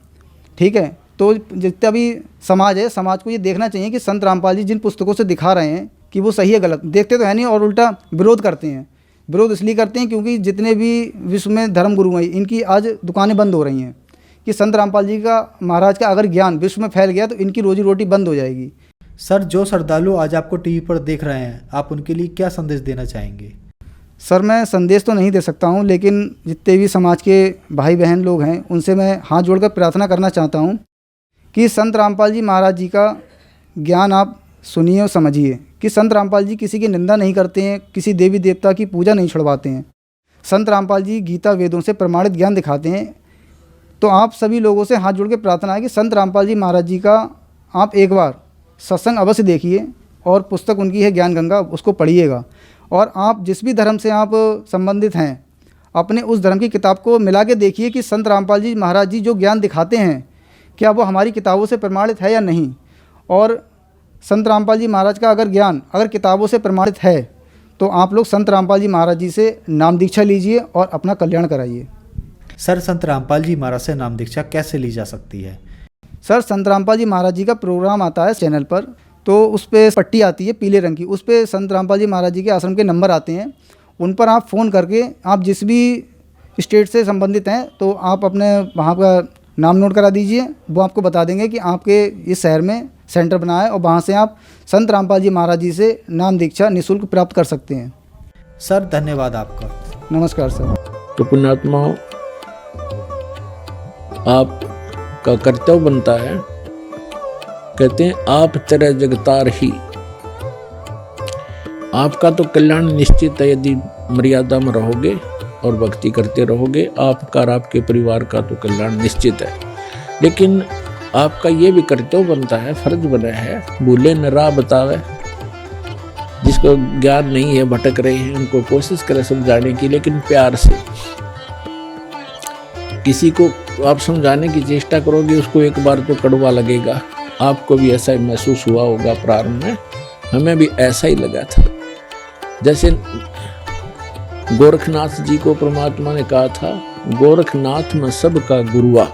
ठीक है, तो जितना भी समाज है, समाज को ये देखना चाहिए कि संत रामपाल जी जिन पुस्तकों से दिखा रहे हैं कि वो सही है गलत, देखते तो है नहीं और उल्टा विरोध करते हैं। विरोध इसलिए करते हैं क्योंकि जितने भी विश्व में धर्मगुरु हैं इनकी आज दुकानें बंद हो रही हैं कि संत रामपाल जी का महाराज का अगर ज्ञान विश्व में फैल गया तो इनकी रोजी रोटी बंद हो जाएगी।
सर, जो श्रद्धालु आज आपको टीवी पर देख रहे हैं, आप उनके लिए क्या संदेश देना चाहेंगे?
सर, मैं संदेश तो नहीं दे सकता हूं, लेकिन जितने भी समाज के भाई बहन लोग हैं उनसे मैं हाथ जोड़कर प्रार्थना करना चाहता हूं कि संत रामपाल जी महाराज जी का ज्ञान आप सुनिए और समझिए कि संत रामपाल जी किसी की निंदा नहीं करते हैं, किसी देवी देवता की पूजा नहीं छुड़वाते हैं। संत रामपाल जी गीता वेदों से प्रमाणित ज्ञान दिखाते हैं। तो आप सभी लोगों से हाथ जोड़ के प्रार्थना है कि संत रामपाल जी महाराज जी का आप एक बार सत्संग अवश्य देखिए और पुस्तक उनकी है ज्ञान गंगा, उसको पढ़िएगा। और आप जिस भी धर्म से आप संबंधित हैं अपने उस धर्म की किताब को मिला के देखिए कि संत रामपाल जी महाराज जी जो ज्ञान दिखाते हैं क्या वो हमारी किताबों से प्रमाणित है या नहीं। और संत रामपाल जी महाराज का अगर ज्ञान अगर किताबों से प्रमाणित है तो आप लोग संत रामपाल जी महाराज जी से नाम दीक्षा लीजिए और अपना कल्याण कराइए।
सर, संत रामपाल जी महाराज से नाम दीक्षा कैसे ली जा सकती है?
सर, संत रामपाल जी महाराज जी का प्रोग्राम आता है चैनल पर, तो उस पर पट्टी आती है पीले रंग की, उस पर संत रामपाल जी महाराज जी के आश्रम के नंबर आते हैं। उन पर आप फ़ोन करके आप जिस भी स्टेट से संबंधित हैं तो आप अपने वहाँ का नाम नोट करा दीजिए, वो आपको बता देंगे कि आपके इस शहर में सेंटर बना है और वहाँ से आप संत रामपाल जी महाराज जी से नाम दीक्षा निःशुल्क प्राप्त कर सकते हैं।
सर, धन्यवाद आपका।
नमस्कार सर।
तो पुण्यात्माओं, आपका कर्तव्य बनता है, कहते हैं आप तेरे जगतार ही, आपका तो कल्याण निश्चित है यदि मर्यादा में रहोगे और भक्ति करते रहोगे। आपका और आपके परिवार का तो कल्याण निश्चित है, लेकिन आपका ये भी कर्तव्य बनता है, फर्ज बना है, भूले न राह बतावे, जिसको ज्ञान नहीं है, भटक रहे हैं, उनको कोशिश करें समझाने की, लेकिन प्यार से। किसी को आप समझाने की चेष्टा करोगे उसको एक बार तो कड़वा लगेगा। आपको भी ऐसा ही महसूस हुआ होगा प्रारंभ में, हमें भी ऐसा ही लगा था। जैसे गोरखनाथ जी को परमात्मा ने कहा था, गोरखनाथ मैं सबका गुरुआ,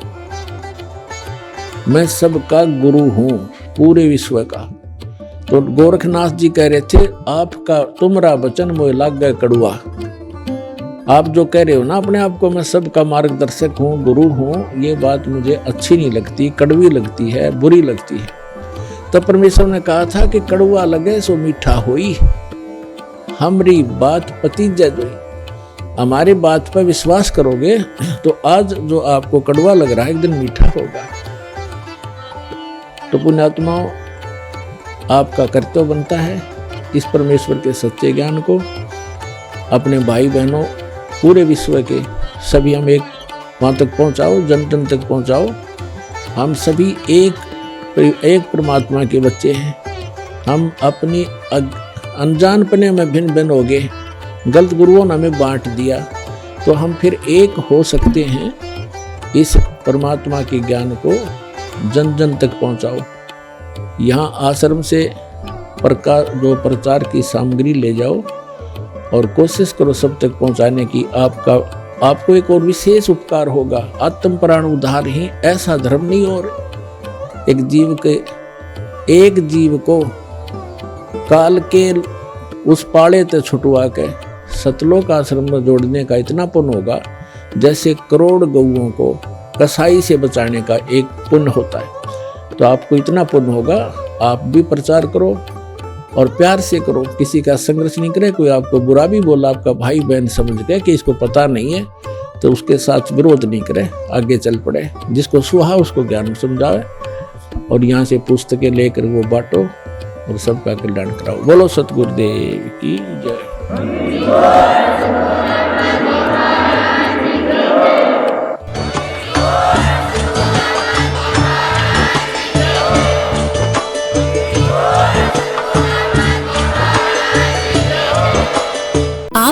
मैं सबका गुरु हूं पूरे विश्व का। तो गोरखनाथ जी कह रहे थे, आपका तुमरा वचन मोह लाग गए कड़ुआ। आप जो कह रहे हो ना अपने आप को मैं सबका मार्गदर्शक हूँ, गुरु हूँ, ये बात मुझे अच्छी नहीं लगती, कड़वी लगती है, बुरी लगती है। तो परमेश्वर ने कहा था कि कड़वा लगे सो मीठा होई, हमारी बात पति जय दोई। हमारी बात पर विश्वास करोगे तो आज जो आपको कड़वा लग रहा है एक दिन मीठा होगा। तो पुण्यात्माओं, आपका कर्तव्य बनता है इस परमेश्वर के सच्चे ज्ञान को अपने भाई बहनों पूरे विश्व के सभी हम एक वहाँ तक पहुँचाओ, जन जन तक पहुँचाओ। हम सभी एक परमात्मा के बच्चे हैं। हम अपनी अनजानपने में भिन्न भिन्न हो गए, गलत गुरुओं ने हमें बांट दिया, तो हम फिर एक हो सकते हैं। इस परमात्मा के ज्ञान को जन जन तक पहुँचाओ। यहाँ आश्रम से जो प्रचार की सामग्री ले जाओ और कोशिश करो सब तक पहुंचाने की। आपको एक और विशेष उपकार होगा, आत्म प्राण उद्धार ही ऐसा धर्म नहीं और एक जीव को काल के उस पाड़े ते छुटवा के सतलोक आश्रम में जोड़ने का इतना पुण्य होगा जैसे करोड़ गौओं को कसाई से बचाने का एक पुण्य होता है। तो आपको इतना पुण्य होगा, आप भी प्रचार करो और प्यार से करो, किसी का संघर्ष नहीं करे। कोई आपको बुरा भी बोला, आपका भाई बहन समझ के कि इसको पता नहीं है, तो उसके साथ विरोध नहीं करे, आगे चल पड़े। जिसको सुहा उसको ज्ञान समझावे और यहाँ से पुस्तकें लेकर वो बांटो और सबका कल्याण कराओ। बोलो सतगुरुदेव की जय।
आप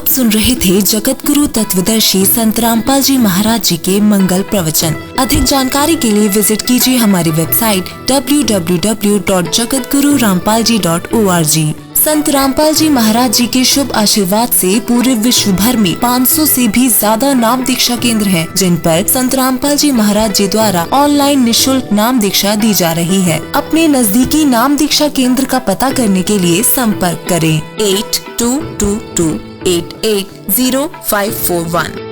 सुन रहे थे जगत गुरु तत्वदर्शी संत रामपाल जी महाराज जी के मंगल प्रवचन। अधिक जानकारी के लिए विजिट कीजिए हमारी वेबसाइट www.jagatgururampalji.org। संत रामपाल जी महाराज जी के शुभ आशीर्वाद से पूरे विश्व भर में 500 से भी ज्यादा नाम दीक्षा केंद्र हैं, जिन पर संत रामपाल जी महाराज जी द्वारा ऑनलाइन निशुल्क नाम दीक्षा दी जा रही है। अपने नजदीकी नाम दीक्षा केंद्र का पता करने के लिए संपर्क करें 8222880541।